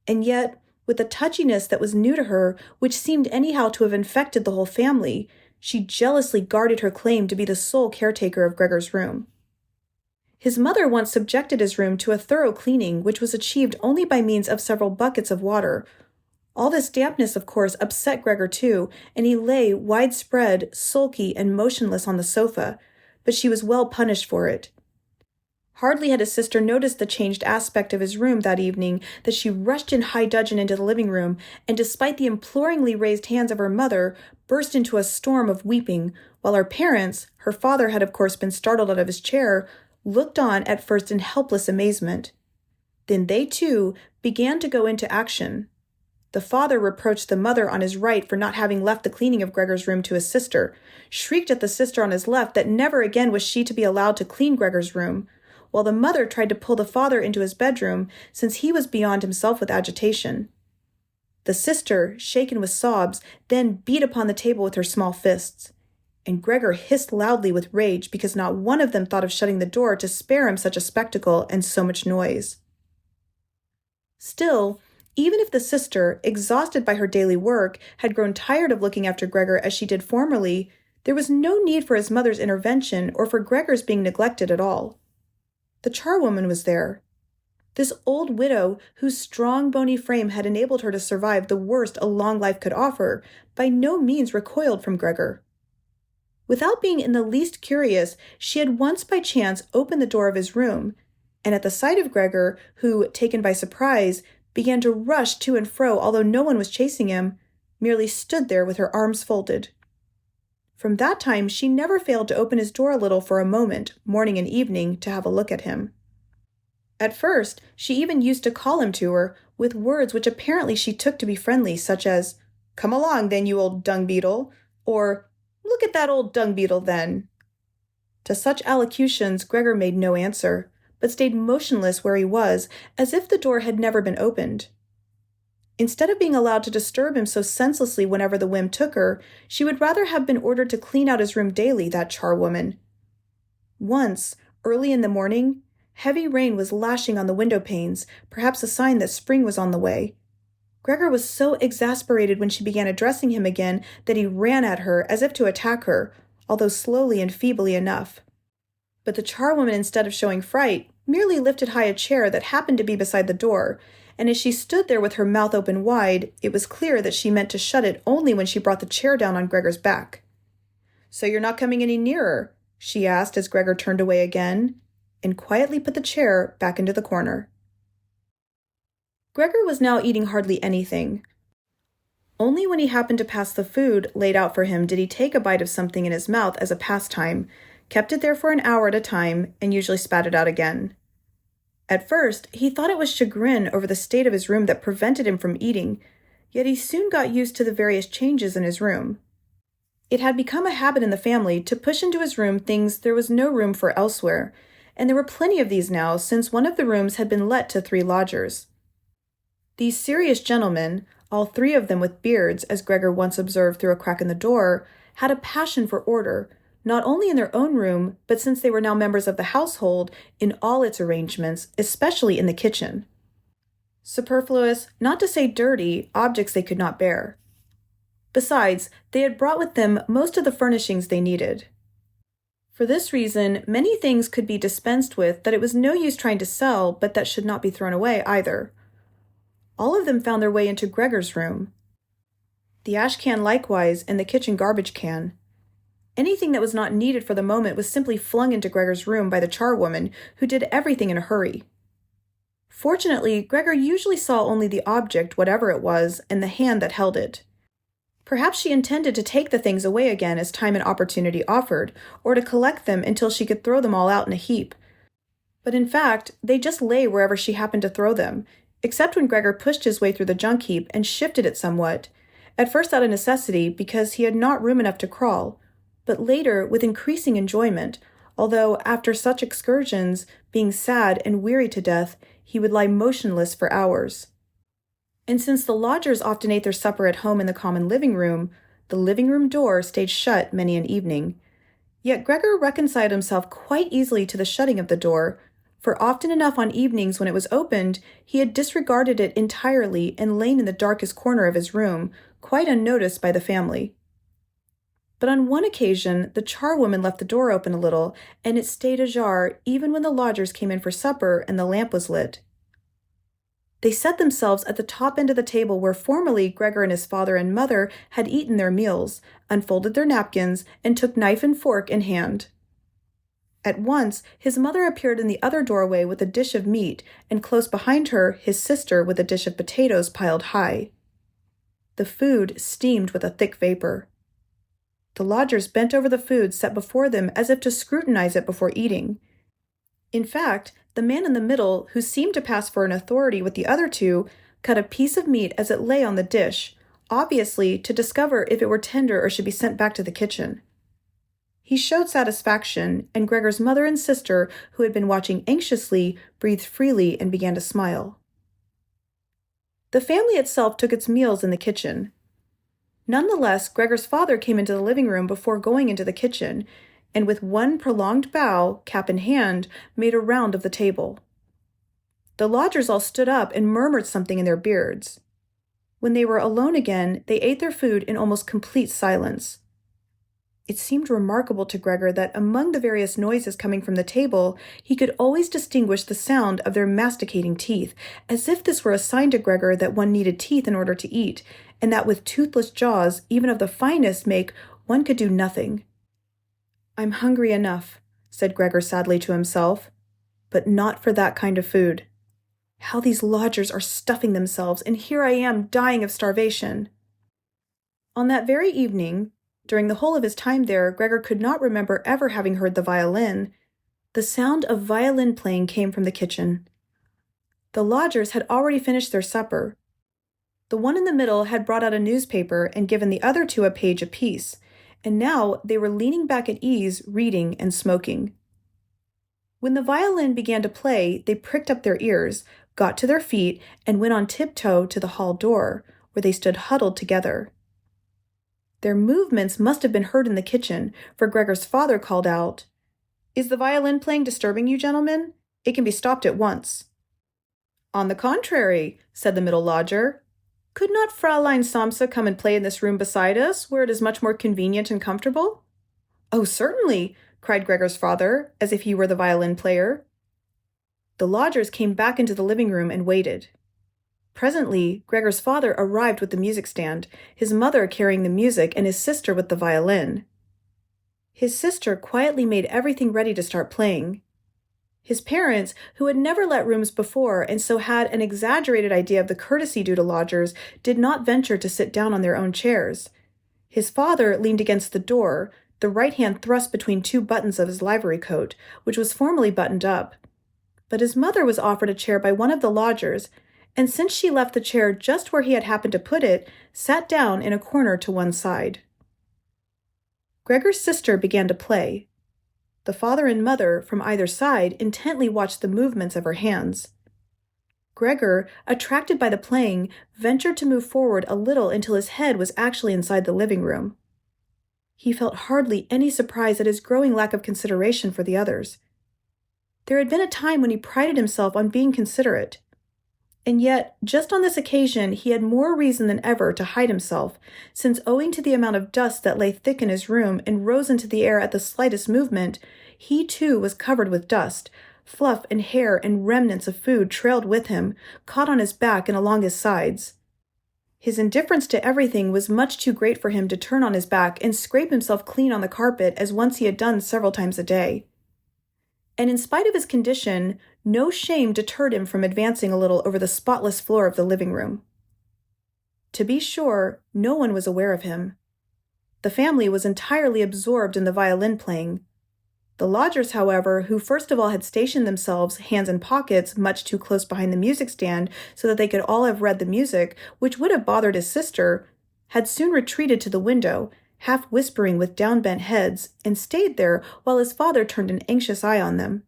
A: And yet, with a touchiness that was new to her, which seemed anyhow to have infected the whole family, she jealously guarded her claim to be the sole caretaker of Gregor's room. His mother once subjected his room to a thorough cleaning, which was achieved only by means of several buckets of water. All this dampness, of course, upset Gregor too, and he lay widespread, sulky, and motionless on the sofa, but she was well punished for it. Hardly had his sister noticed the changed aspect of his room that evening that she rushed in high dudgeon into the living room, and despite the imploringly raised hands of her mother, burst into a storm of weeping, while her parents, her father had of course been startled out of his chair, looked on at first in helpless amazement. Then they, too, began to go into action. The father reproached the mother on his right for not having left the cleaning of Gregor's room to his sister, shrieked at the sister on his left that never again was she to be allowed to clean Gregor's room, while the mother tried to pull the father into his bedroom, since he was beyond himself with agitation. The sister, shaken with sobs, then beat upon the table with her small fists, and Gregor hissed loudly with rage because not one of them thought of shutting the door to spare him such a spectacle and so much noise. Still, even if the sister, exhausted by her daily work, had grown tired of looking after Gregor as she did formerly, there was no need for his mother's intervention or for Gregor's being neglected at all. The charwoman was there. This old widow, whose strong, bony frame had enabled her to survive the worst a long life could offer, by no means recoiled from Gregor. Without being in the least curious, she had once by chance opened the door of his room, and at the sight of Gregor, who, taken by surprise, began to rush to and fro although no one was chasing him, merely stood there with her arms folded. From that time she never failed to open his door a little for a moment, morning and evening, to have a look at him. At first, she even used to call him to her, with words which apparently she took to be friendly, such as, "Come along, then, you old dung-beetle," or, "Look at that old dung-beetle, then." To such allocutions Gregor made no answer, but stayed motionless where he was, as if the door had never been opened. Instead of being allowed to disturb him so senselessly whenever the whim took her, she would rather have been ordered to clean out his room daily, that charwoman. Once, early in the morning, heavy rain was lashing on the window panes, perhaps a sign that spring was on the way. Gregor was so exasperated when she began addressing him again that he ran at her as if to attack her, although slowly and feebly enough. But the charwoman, instead of showing fright, merely lifted high a chair that happened to be beside the door, and as she stood there with her mouth open wide, it was clear that she meant to shut it only when she brought the chair down on Gregor's back. "So you're not coming any nearer?" she asked as Gregor turned away again, and quietly put the chair back into the corner. Gregor was now eating hardly anything. Only when he happened to pass the food laid out for him did he take a bite of something in his mouth as a pastime, kept it there for an hour at a time, and usually spat it out again. At first, he thought it was chagrin over the state of his room that prevented him from eating, yet he soon got used to the various changes in his room. It had become a habit in the family to push into his room things there was no room for elsewhere, and there were plenty of these now since one of the rooms had been let to 3 lodgers. These serious gentlemen, all 3 of them with beards, as Gregor once observed through a crack in the door, had a passion for order, not only in their own room, but since they were now members of the household, in all its arrangements, especially in the kitchen. Superfluous, not to say dirty, objects they could not bear. Besides, they had brought with them most of the furnishings they needed. For this reason, many things could be dispensed with that it was no use trying to sell, but that should not be thrown away either. All of them found their way into Gregor's room. The ash can likewise, and the kitchen garbage can. Anything that was not needed for the moment was simply flung into Gregor's room by the charwoman, who did everything in a hurry. Fortunately, Gregor usually saw only the object, whatever it was, and the hand that held it. Perhaps she intended to take the things away again as time and opportunity offered, or to collect them until she could throw them all out in a heap. But in fact, they just lay wherever she happened to throw them, except when Gregor pushed his way through the junk heap and shifted it somewhat, at first out of necessity because he had not room enough to crawl, but later with increasing enjoyment, although after such excursions, being sad and weary to death, he would lie motionless for hours. And since the lodgers often ate their supper at home in the common living room, the living room door stayed shut many an evening. Yet Gregor reconciled himself quite easily to the shutting of the door, for often enough on evenings when it was opened, he had disregarded it entirely and lain in the darkest corner of his room, quite unnoticed by the family. But on one occasion, the charwoman left the door open a little, and it stayed ajar even when the lodgers came in for supper and the lamp was lit. They set themselves at the top end of the table where formerly Gregor and his father and mother had eaten their meals, unfolded their napkins, and took knife and fork in hand. At once, his mother appeared in the other doorway with a dish of meat, and close behind her, his sister with a dish of potatoes piled high. The food steamed with a thick vapor. The lodgers bent over the food set before them as if to scrutinize it before eating. In fact, the man in the middle, who seemed to pass for an authority with the other two, cut a piece of meat as it lay on the dish, obviously to discover if it were tender or should be sent back to the kitchen. He showed satisfaction, and Gregor's mother and sister, who had been watching anxiously, breathed freely and began to smile. The family itself took its meals in the kitchen. Nonetheless, Gregor's father came into the living room before going into the kitchen, and with one prolonged bow, cap in hand, made a round of the table. The lodgers all stood up and murmured something in their beards. When they were alone again, they ate their food in almost complete silence. It seemed remarkable to Gregor that among the various noises coming from the table, he could always distinguish the sound of their masticating teeth, as if this were a sign to Gregor that one needed teeth in order to eat, and that with toothless jaws, even of the finest make, one could do nothing. "I'm hungry enough," said Gregor sadly to himself, "but not for that kind of food. How these lodgers are stuffing themselves, and here I am dying of starvation." On that very evening, during the whole of his time there, Gregor could not remember ever having heard the violin. The sound of violin playing came from the kitchen. The lodgers had already finished their supper. The one in the middle had brought out a newspaper and given the other two a page apiece, and now they were leaning back at ease, reading and smoking. When the violin began to play, they pricked up their ears, got to their feet, and went on tiptoe to the hall door, where they stood huddled together. Their movements must have been heard in the kitchen, for Gregor's father called out, "Is the violin playing disturbing you, gentlemen? It can be stopped at once." "On the contrary," said the middle lodger. "Could not Fräulein Samsa come and play in this room beside us, where it is much more convenient and comfortable?" "Oh, certainly," cried Gregor's father, as if he were the violin player. The lodgers came back into the living room and waited. Presently, Gregor's father arrived with the music stand, his mother carrying the music and his sister with the violin. His sister quietly made everything ready to start playing. His parents, who had never let rooms before and so had an exaggerated idea of the courtesy due to lodgers, did not venture to sit down on their own chairs. His father leaned against the door, the right hand thrust between two buttons of his livery coat, which was formally buttoned up. But his mother was offered a chair by one of the lodgers, and since she left the chair just where he had happened to put it, sat down in a corner to one side. Gregor's sister began to play. The father and mother, from either side, intently watched the movements of her hands. Gregor, attracted by the playing, ventured to move forward a little until his head was actually inside the living room. He felt hardly any surprise at his growing lack of consideration for the others. There had been a time when he prided himself on being considerate. And yet, just on this occasion, he had more reason than ever to hide himself, since owing to the amount of dust that lay thick in his room and rose into the air at the slightest movement, he too was covered with dust. Fluff and hair and remnants of food trailed with him, caught on his back and along his sides. His indifference to everything was much too great for him to turn on his back and scrape himself clean on the carpet as once he had done several times a day. And in spite of his condition, no shame deterred him from advancing a little over the spotless floor of the living room. To be sure, no one was aware of him. The family was entirely absorbed in the violin playing. The lodgers, however, who first of all had stationed themselves, hands in pockets, much too close behind the music stand so that they could all have read the music, which would have bothered his sister, had soon retreated to the window, half whispering with down-bent heads, and stayed there while his father turned an anxious eye on them.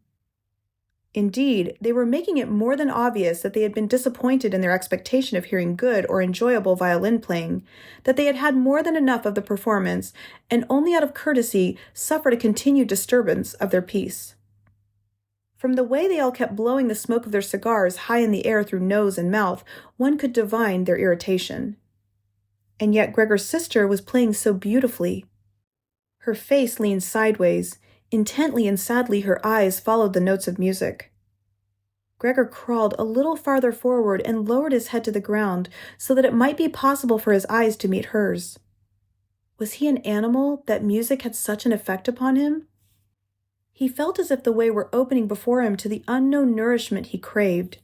A: Indeed, they were making it more than obvious that they had been disappointed in their expectation of hearing good or enjoyable violin playing, that they had had more than enough of the performance, and only out of courtesy suffered a continued disturbance of their peace. From the way they all kept blowing the smoke of their cigars high in the air through nose and mouth, one could divine their irritation. And yet Gregor's sister was playing so beautifully. Her face leaned sideways. Intently and sadly her eyes followed the notes of music. Gregor crawled a little farther forward and lowered his head to the ground so that it might be possible for his eyes to meet hers. Was he an animal that music had such an effect upon him? He felt as if the way were opening before him to the unknown nourishment he craved.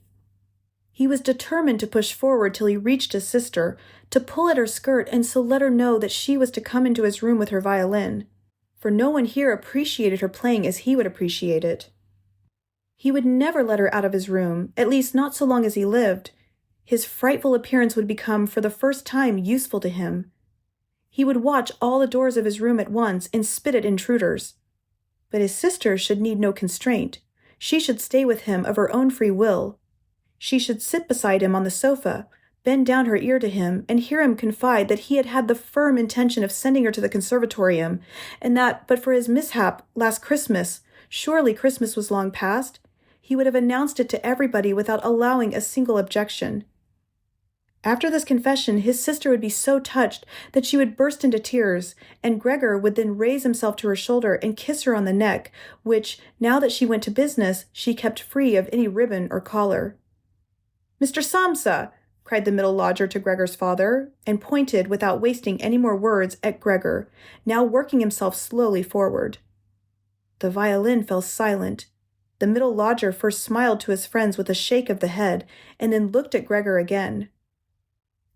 A: He was determined to push forward till he reached his sister, to pull at her skirt and so let her know that she was to come into his room with her violin. For no one here appreciated her playing as he would appreciate it. He would never let her out of his room, at least not so long as he lived. His frightful appearance would become, for the first time, useful to him. He would watch all the doors of his room at once and spit at intruders. But his sister should need no constraint. She should stay with him of her own free will. She should sit beside him on the sofa, bend down her ear to him, and hear him confide that he had had the firm intention of sending her to the conservatorium, and that, but for his mishap last Christmas, surely Christmas was long past, he would have announced it to everybody without allowing a single objection. After this confession, his sister would be so touched that she would burst into tears, and Gregor would then raise himself to her shoulder and kiss her on the neck, which, now that she went to business, she kept free of any ribbon or collar. "Mr. Samsa!" cried the middle lodger to Gregor's father, and pointed, without wasting any more words, at Gregor, now working himself slowly forward. The violin fell silent. The middle lodger first smiled to his friends with a shake of the head, and then looked at Gregor again.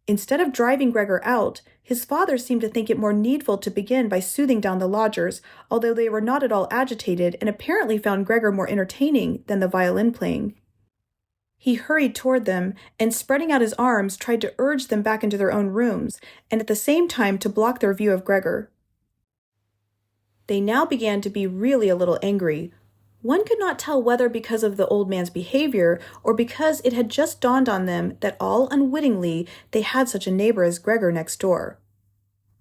A: Instead of driving Gregor out, his father seemed to think it more needful to begin by soothing down the lodgers, although they were not at all agitated and apparently found Gregor more entertaining than the violin playing. He hurried toward them, and spreading out his arms, tried to urge them back into their own rooms, and at the same time to block their view of Gregor. They now began to be really a little angry. One could not tell whether because of the old man's behavior, or because it had just dawned on them that all unwittingly they had such a neighbor as Gregor next door.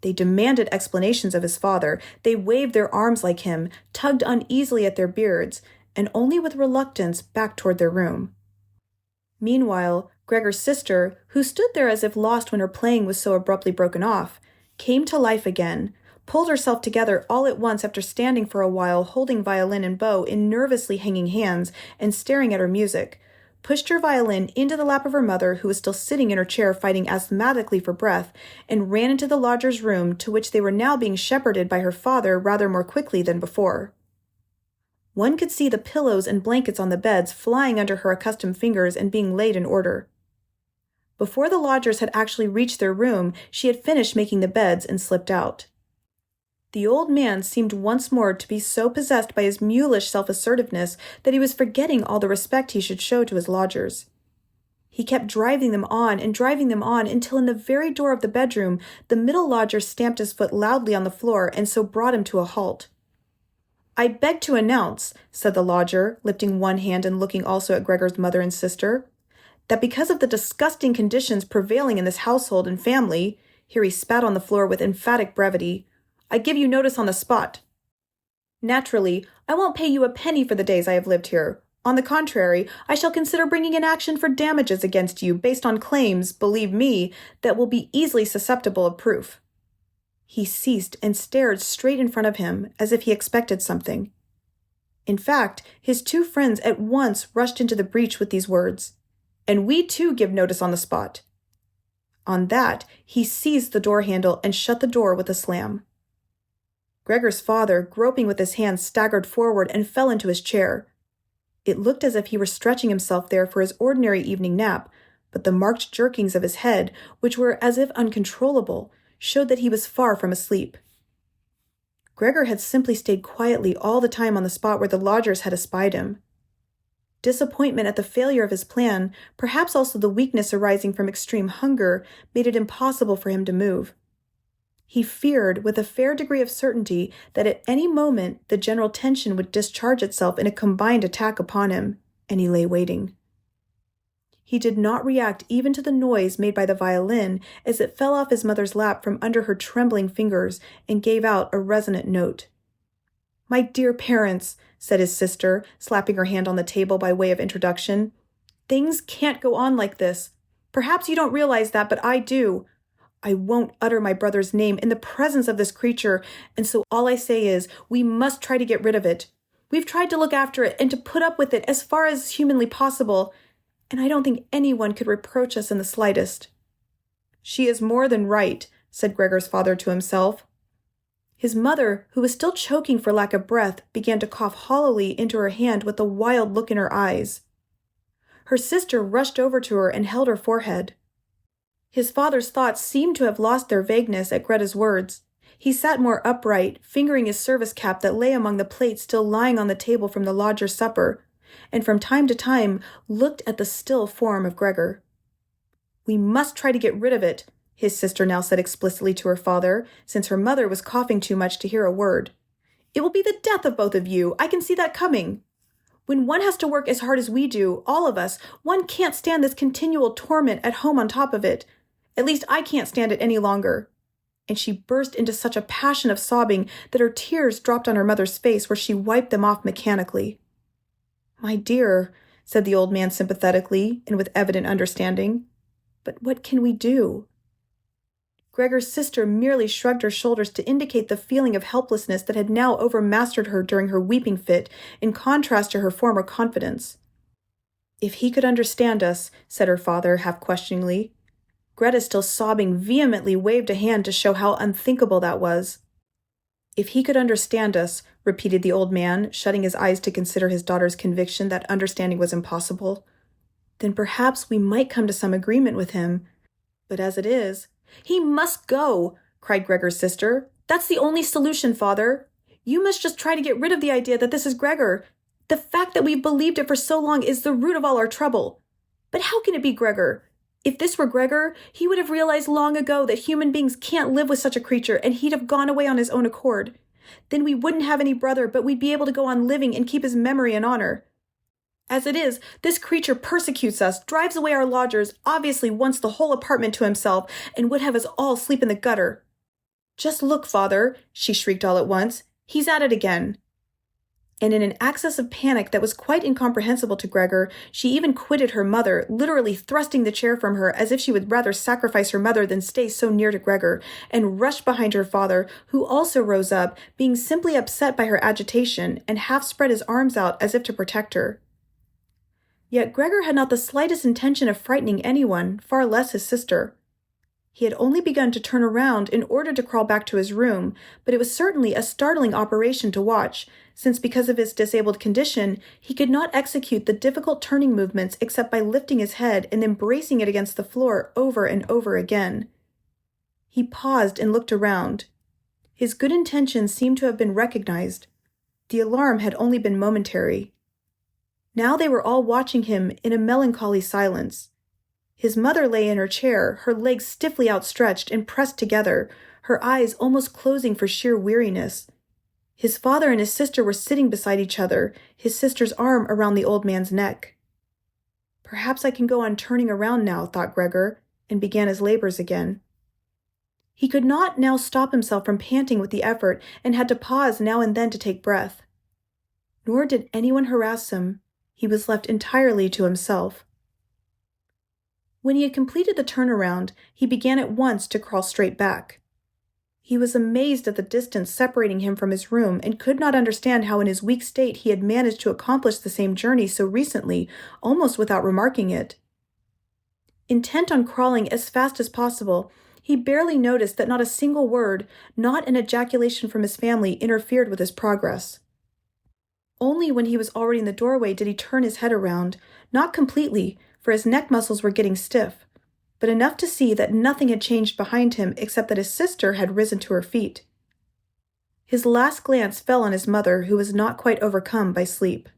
A: They demanded explanations of his father, they waved their arms like him, tugged uneasily at their beards, and only with reluctance backed toward their room. Meanwhile, Gregor's sister, who stood there as if lost when her playing was so abruptly broken off, came to life again, pulled herself together all at once after standing for a while holding violin and bow in nervously hanging hands and staring at her music, pushed her violin into the lap of her mother, who was still sitting in her chair fighting asthmatically for breath, and ran into the lodger's room, to which they were now being shepherded by her father rather more quickly than before. One could see the pillows and blankets on the beds flying under her accustomed fingers and being laid in order. Before the lodgers had actually reached their room, she had finished making the beds and slipped out. The old man seemed once more to be so possessed by his mulish self-assertiveness that he was forgetting all the respect he should show to his lodgers. He kept driving them on until in the very door of the bedroom, the middle lodger stamped his foot loudly on the floor and so brought him to a halt. "I beg to announce," said the lodger, lifting one hand and looking also at Gregor's mother and sister, "that because of the disgusting conditions prevailing in this household and family," here he spat on the floor with emphatic brevity, "I give you notice on the spot. Naturally, I won't pay you a penny for the days I have lived here. On the contrary, I shall consider bringing an action for damages against you based on claims, believe me, that will be easily susceptible of proof." He ceased and stared straight in front of him, as if he expected something. In fact, his two friends at once rushed into the breach with these words, "And we too give notice on the spot." On that, he seized the door handle and shut the door with a slam. Gregor's father, groping with his hands, staggered forward and fell into his chair. It looked as if he were stretching himself there for his ordinary evening nap, but the marked jerkings of his head, which were as if uncontrollable, showed that he was far from asleep. Gregor had simply stayed quietly all the time on the spot where the lodgers had espied him. Disappointment at the failure of his plan, perhaps also the weakness arising from extreme hunger, made it impossible for him to move. He feared, with a fair degree of certainty, that at any moment the general tension would discharge itself in a combined attack upon him, and he lay waiting. He did not react even to the noise made by the violin as it fell off his mother's lap from under her trembling fingers and gave out a resonant note. "My dear parents," said his sister, slapping her hand on the table by way of introduction, "things can't go on like this. Perhaps you don't realize that, but I do. I won't utter my brother's name in the presence of this creature, and so all I say is, we must try to get rid of it. We've tried to look after it and to put up with it as far as humanly possible, and I don't think anyone could reproach us in the slightest." "She is more than right," said Gregor's father to himself. His mother, who was still choking for lack of breath, began to cough hollowly into her hand with a wild look in her eyes. Her sister rushed over to her and held her forehead. His father's thoughts seemed to have lost their vagueness at Grete's words. He sat more upright, fingering his service cap that lay among the plates still lying on the table from the lodger's supper, and from time to time looked at the still form of Gregor. "We must try to get rid of it," his sister now said explicitly to her father, since her mother was coughing too much to hear a word. "It will be the death of both of you. I can see that coming. When one has to work as hard as we do, all of us, one can't stand this continual torment at home on top of it. At least I can't stand it any longer." And she burst into such a passion of sobbing that her tears dropped on her mother's face, where she wiped them off mechanically. "My dear," said the old man sympathetically and with evident understanding, "but what can we do?" Gregor's sister merely shrugged her shoulders to indicate the feeling of helplessness that had now overmastered her during her weeping fit, in contrast to her former confidence. "If he could understand us," said her father, half questioningly. Grete, still sobbing vehemently, waved a hand to show how unthinkable that was. "If he could understand us," repeated the old man, shutting his eyes to consider his daughter's conviction that understanding was impossible, "then perhaps we might come to some agreement with him. But as it is—" "He must go!" cried Gregor's sister. "That's the only solution, father. You must just try to get rid of the idea that this is Gregor. The fact that we've believed it for so long is the root of all our trouble. But how can it be Gregor? If this were Gregor, he would have realized long ago that human beings can't live with such a creature, and he'd have gone away on his own accord. Then we wouldn't have any brother, but we'd be able to go on living and keep his memory and honor. As it is, this creature persecutes us, drives away our lodgers, obviously wants the whole apartment to himself, and would have us all sleep in the gutter. Just look, father," she shrieked all at once. "He's at it again." And in an access of panic that was quite incomprehensible to Gregor, she even quitted her mother, literally thrusting the chair from her as if she would rather sacrifice her mother than stay so near to Gregor, and rushed behind her father, who also rose up, being simply upset by her agitation, and half spread his arms out as if to protect her. Yet Gregor had not the slightest intention of frightening anyone, far less his sister. He had only begun to turn around in order to crawl back to his room, but it was certainly a startling operation to watch, since because of his disabled condition, he could not execute the difficult turning movements except by lifting his head and then bracing it against the floor over and over again. He paused and looked around. His good intentions seemed to have been recognized. The alarm had only been momentary. Now they were all watching him in a melancholy silence. His mother lay in her chair, her legs stiffly outstretched and pressed together, her eyes almost closing for sheer weariness. His father and his sister were sitting beside each other, his sister's arm around the old man's neck. "Perhaps I can go on turning around now," thought Gregor, and began his labors again. He could not now stop himself from panting with the effort, and had to pause now and then to take breath. Nor did anyone harass him. He was left entirely to himself. When he had completed the turnaround, he began at once to crawl straight back. He was amazed at the distance separating him from his room, and could not understand how in his weak state he had managed to accomplish the same journey so recently, almost without remarking it. Intent on crawling as fast as possible, he barely noticed that not a single word, not an ejaculation from his family, interfered with his progress. Only when he was already in the doorway did he turn his head around, not completely, for his neck muscles were getting stiff, but enough to see that nothing had changed behind him except that his sister had risen to her feet. His last glance fell on his mother, who was not quite overcome by sleep.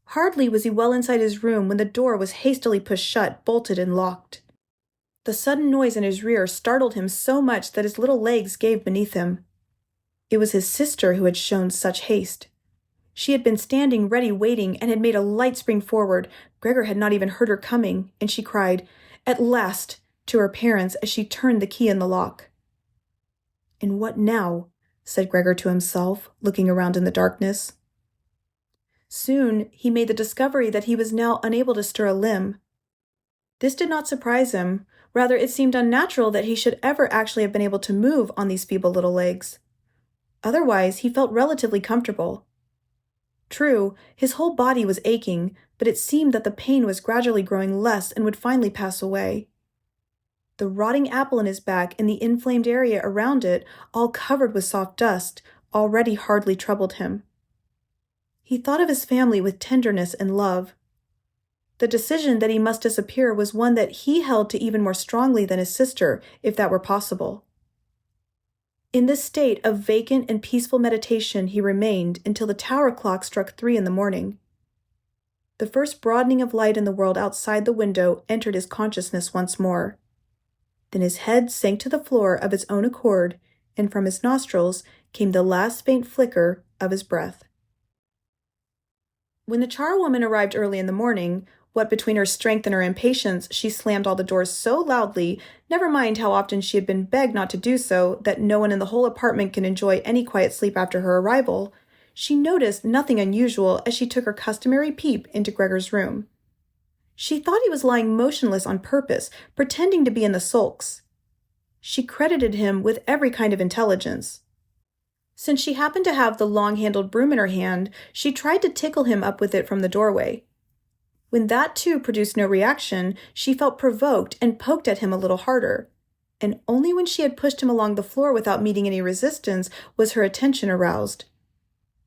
A: Hardly was he well inside his room when the door was hastily pushed shut, bolted, and locked. The sudden noise in his rear startled him so much that his little legs gave beneath him. It was his sister who had shown such haste. She had been standing ready waiting and had made a light spring forward. Gregor had not even heard her coming, and she cried, "At last!" to her parents as she turned the key in the lock. "And what now?" said Gregor to himself, looking around in the darkness. Soon he made the discovery that he was now unable to stir a limb. This did not surprise him. Rather, it seemed unnatural that he should ever actually have been able to move on these feeble little legs. Otherwise, he felt relatively comfortable. True, his whole body was aching, but it seemed that the pain was gradually growing less and would finally pass away. The rotting apple in his back and the inflamed area around it, all covered with soft dust, already hardly troubled him. He thought of his family with tenderness and love. The decision that he must disappear was one that he held to even more strongly than his sister, if that were possible. In this state of vacant and peaceful meditation he remained until the tower clock struck 3 in the morning. The first broadening of light in the world outside the window entered his consciousness once more. Then his head sank to the floor of its own accord, and from his nostrils came the last faint flicker of his breath. When the charwoman arrived early in the morning, what between her strength and her impatience, she slammed all the doors so loudly, never mind how often she had been begged not to do so, that no one in the whole apartment can enjoy any quiet sleep after her arrival, she noticed nothing unusual as she took her customary peep into Gregor's room. She thought he was lying motionless on purpose, pretending to be in the sulks. She credited him with every kind of intelligence. Since she happened to have the long-handled broom in her hand, she tried to tickle him up with it from the doorway. When that too produced no reaction, she felt provoked and poked at him a little harder, and only when she had pushed him along the floor without meeting any resistance was her attention aroused.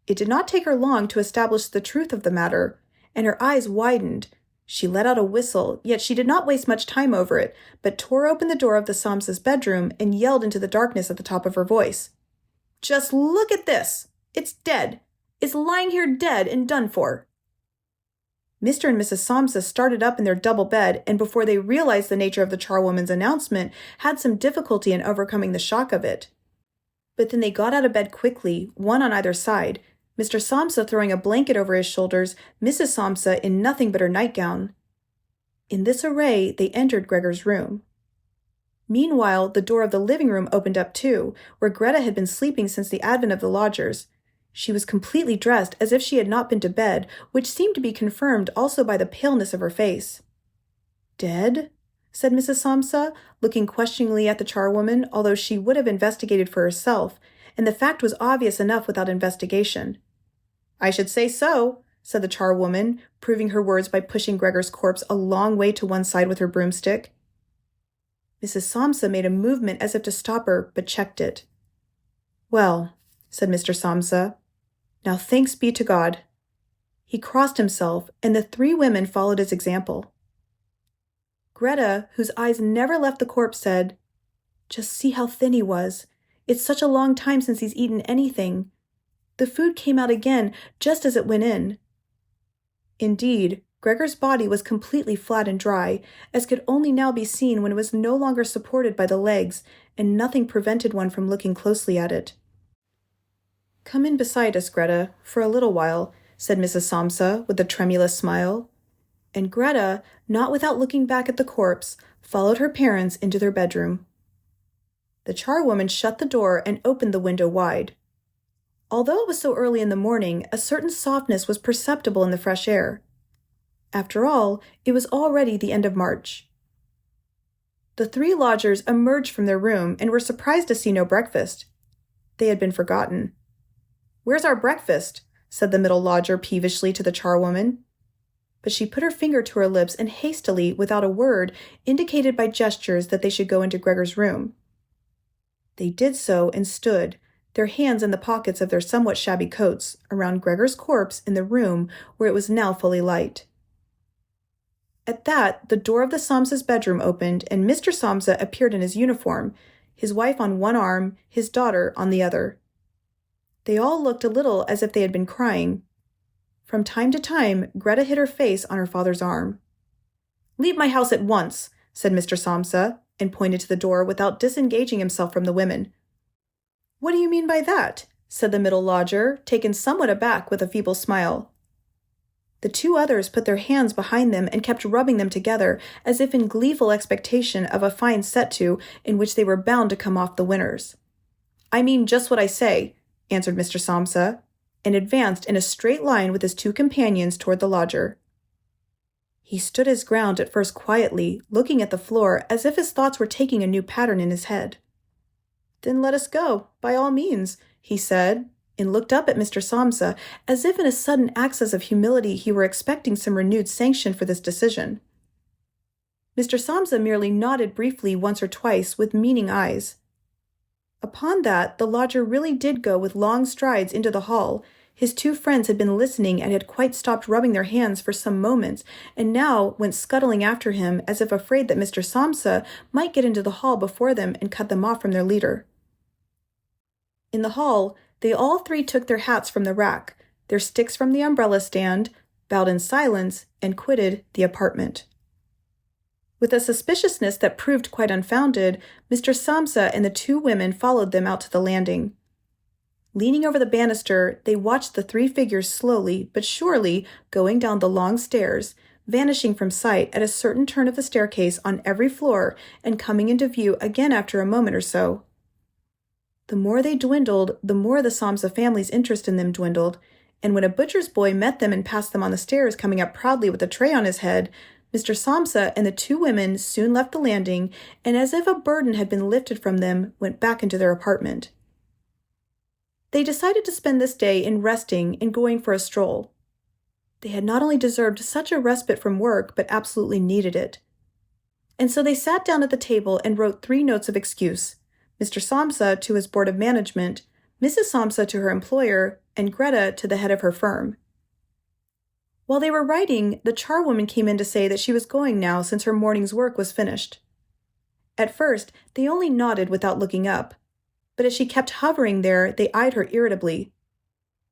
A: It did not take her long to establish the truth of the matter, and her eyes widened. She let out a whistle, yet she did not waste much time over it, but tore open the door of the Samsa's bedroom and yelled into the darkness at the top of her voice. "Just look at this! It's dead! It's lying here dead and done for!" Mr. and Mrs. Samsa started up in their double bed, and before they realized the nature of the charwoman's announcement, had some difficulty in overcoming the shock of it. But then they got out of bed quickly, one on either side, Mr. Samsa throwing a blanket over his shoulders, Mrs. Samsa in nothing but her nightgown. In this array, they entered Gregor's room. Meanwhile, the door of the living room opened up too, where Grete had been sleeping since the advent of the lodgers. She was completely dressed as if she had not been to bed, which seemed to be confirmed also by the paleness of her face. "Dead?" said Mrs. Samsa, looking questioningly at the charwoman, although she would have investigated for herself, and the fact was obvious enough without investigation. "I should say so," said the charwoman, proving her words by pushing Gregor's corpse a long way to one side with her broomstick. Mrs. Samsa made a movement as if to stop her, but checked it. "Well," said Mr. Samsa, "now thanks be to God." He crossed himself, and the 3 women followed his example. Grete, whose eyes never left the corpse, said, "Just see how thin he was. It's such a long time since he's eaten anything. The food came out again, just as it went in." Indeed, Gregor's body was completely flat and dry, as could only now be seen when it was no longer supported by the legs, and nothing prevented one from looking closely at it. "Come in beside us, Grete, for a little while," said Mrs. Samsa with a tremulous smile. And Grete, not without looking back at the corpse, followed her parents into their bedroom. The charwoman shut the door and opened the window wide. Although it was so early in the morning, a certain softness was perceptible in the fresh air. After all, it was already the end of March. The 3 lodgers emerged from their room and were surprised to see no breakfast. They had been forgotten. "Where's our breakfast?" said the middle lodger peevishly to the charwoman. But she put her finger to her lips and hastily, without a word, indicated by gestures that they should go into Gregor's room. They did so and stood, their hands in the pockets of their somewhat shabby coats, around Gregor's corpse in the room where it was now fully light. At that, the door of the Samsa's bedroom opened, and Mr. Samsa appeared in his uniform, his wife on one arm, his daughter on the other. They all looked a little as if they had been crying. From time to time, Grete hid her face on her father's arm. "Leave my house at once," said Mr. Samsa, and pointed to the door without disengaging himself from the women. "What do you mean by that?" said the middle lodger, taken somewhat aback with a feeble smile. The two others put their hands behind them and kept rubbing them together, as if in gleeful expectation of a fine set-to in which they were bound to come off the winners. "I mean just what I say," answered Mr. Samsa, and advanced in a straight line with his two companions toward the lodger. He stood his ground at first quietly, looking at the floor as if his thoughts were taking a new pattern in his head. "Then let us go, by all means," he said, and looked up at Mr. Samsa as if in a sudden access of humility he were expecting some renewed sanction for this decision. Mr. Samsa merely nodded briefly once or twice with meaning eyes. Upon that, the lodger really did go with long strides into the hall. His two friends had been listening and had quite stopped rubbing their hands for some moments, and now went scuttling after him as if afraid that Mr. Samsa might get into the hall before them and cut them off from their leader. In the hall, they all three took their hats from the rack, their sticks from the umbrella stand, bowed in silence, and quitted the apartment. With a suspiciousness that proved quite unfounded, Mr. Samsa and the two women followed them out to the landing. Leaning over the banister, they watched the three figures slowly but surely going down the long stairs, vanishing from sight at a certain turn of the staircase on every floor and coming into view again after a moment or so. The more they dwindled, the more the Samsa family's interest in them dwindled, and when a butcher's boy met them and passed them on the stairs coming up proudly with a tray on his head, Mr. Samsa and the two women soon left the landing, and as if a burden had been lifted from them, went back into their apartment. They decided to spend this day in resting and going for a stroll. They had not only deserved such a respite from work, but absolutely needed it. And so they sat down at the table and wrote 3 notes of excuse, Mr. Samsa to his board of management, Mrs. Samsa to her employer, and Grete to the head of her firm. While they were writing, the charwoman came in to say that she was going now since her morning's work was finished. At first, they only nodded without looking up, but as she kept hovering there, they eyed her irritably.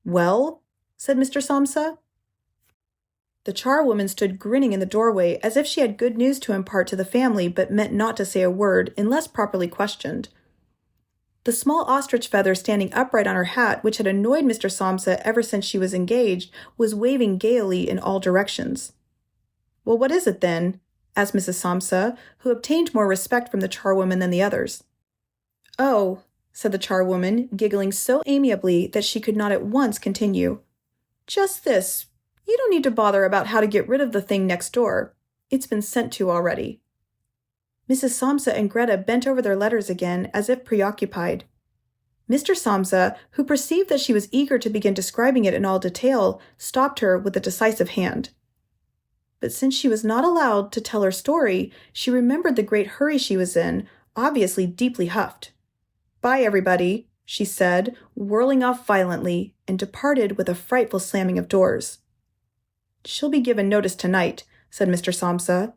A: "Well?" said Mr. Samsa. The charwoman stood grinning in the doorway as if she had good news to impart to the family but meant not to say a word unless properly questioned. The small ostrich feather standing upright on her hat, which had annoyed Mr. Samsa ever since she was engaged, was waving gaily in all directions. "Well, what is it, then?" asked Mrs. Samsa, who obtained more respect from the charwoman than the others. "Oh," said the charwoman, giggling so amiably that she could not at once continue. "Just this. You don't need to bother about how to get rid of the thing next door. It's been sent to already." Mrs. Samsa and Grete bent over their letters again, as if preoccupied. Mr. Samsa, who perceived that she was eager to begin describing it in all detail, stopped her with a decisive hand. But since she was not allowed to tell her story, she remembered the great hurry she was in, obviously deeply huffed. "Bye, everybody," she said, whirling off violently, and departed with a frightful slamming of doors. "She'll be given notice tonight," said Mr. Samsa.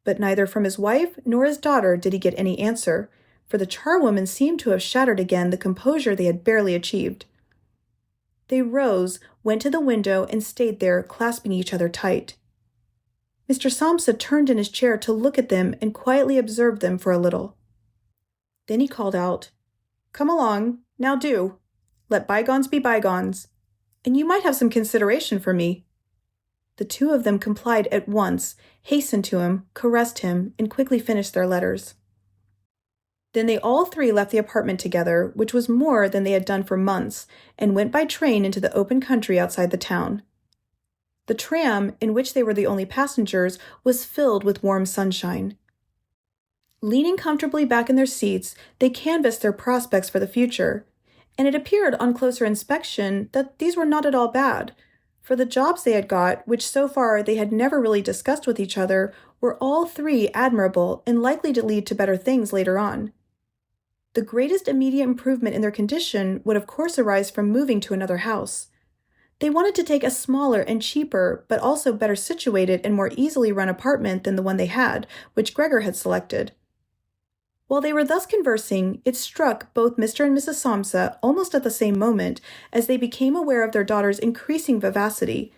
A: But neither from his wife nor his daughter did he get any answer, for the charwoman seemed to have shattered again the composure they had barely achieved. They rose, went to the window, and stayed there, clasping each other tight. Mr. Samsa turned in his chair to look at them and quietly observed them for a little. Then he called out, "Come along, now do. Let bygones be bygones. And you might have some consideration for me." The two of them complied at once, hastened to him, caressed him, and quickly finished their letters. Then they all 3 left the apartment together, which was more than they had done for months, and went by train into the open country outside the town. The tram, in which they were the only passengers, was filled with warm sunshine. Leaning comfortably back in their seats, they canvassed their prospects for the future, and it appeared on closer inspection that these were not at all bad, for the jobs they had got, which so far they had never really discussed with each other, were all 3 admirable and likely to lead to better things later on. The greatest immediate improvement in their condition would of course arise from moving to another house. They wanted to take a smaller and cheaper, but also better situated and more easily run apartment than the one they had, which Gregor had selected. While they were thus conversing, it struck both Mr. and Mrs. Samsa almost at the same moment, as they became aware of their daughter's increasing vivacity,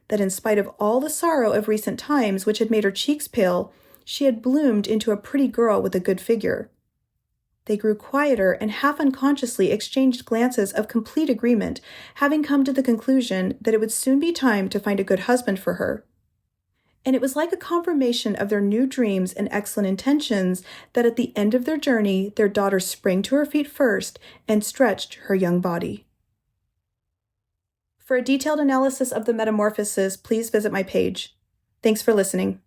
A: that in spite of all the sorrow of recent times which had made her cheeks pale, she had bloomed into a pretty girl with a good figure. They grew quieter and half unconsciously exchanged glances of complete agreement, having come to the conclusion that it would soon be time to find a good husband for her. And it was like a confirmation of their new dreams and excellent intentions that at the end of their journey, their daughter sprang to her feet first and stretched her young body. For a detailed analysis of the Metamorphosis, please visit my page. Thanks for listening.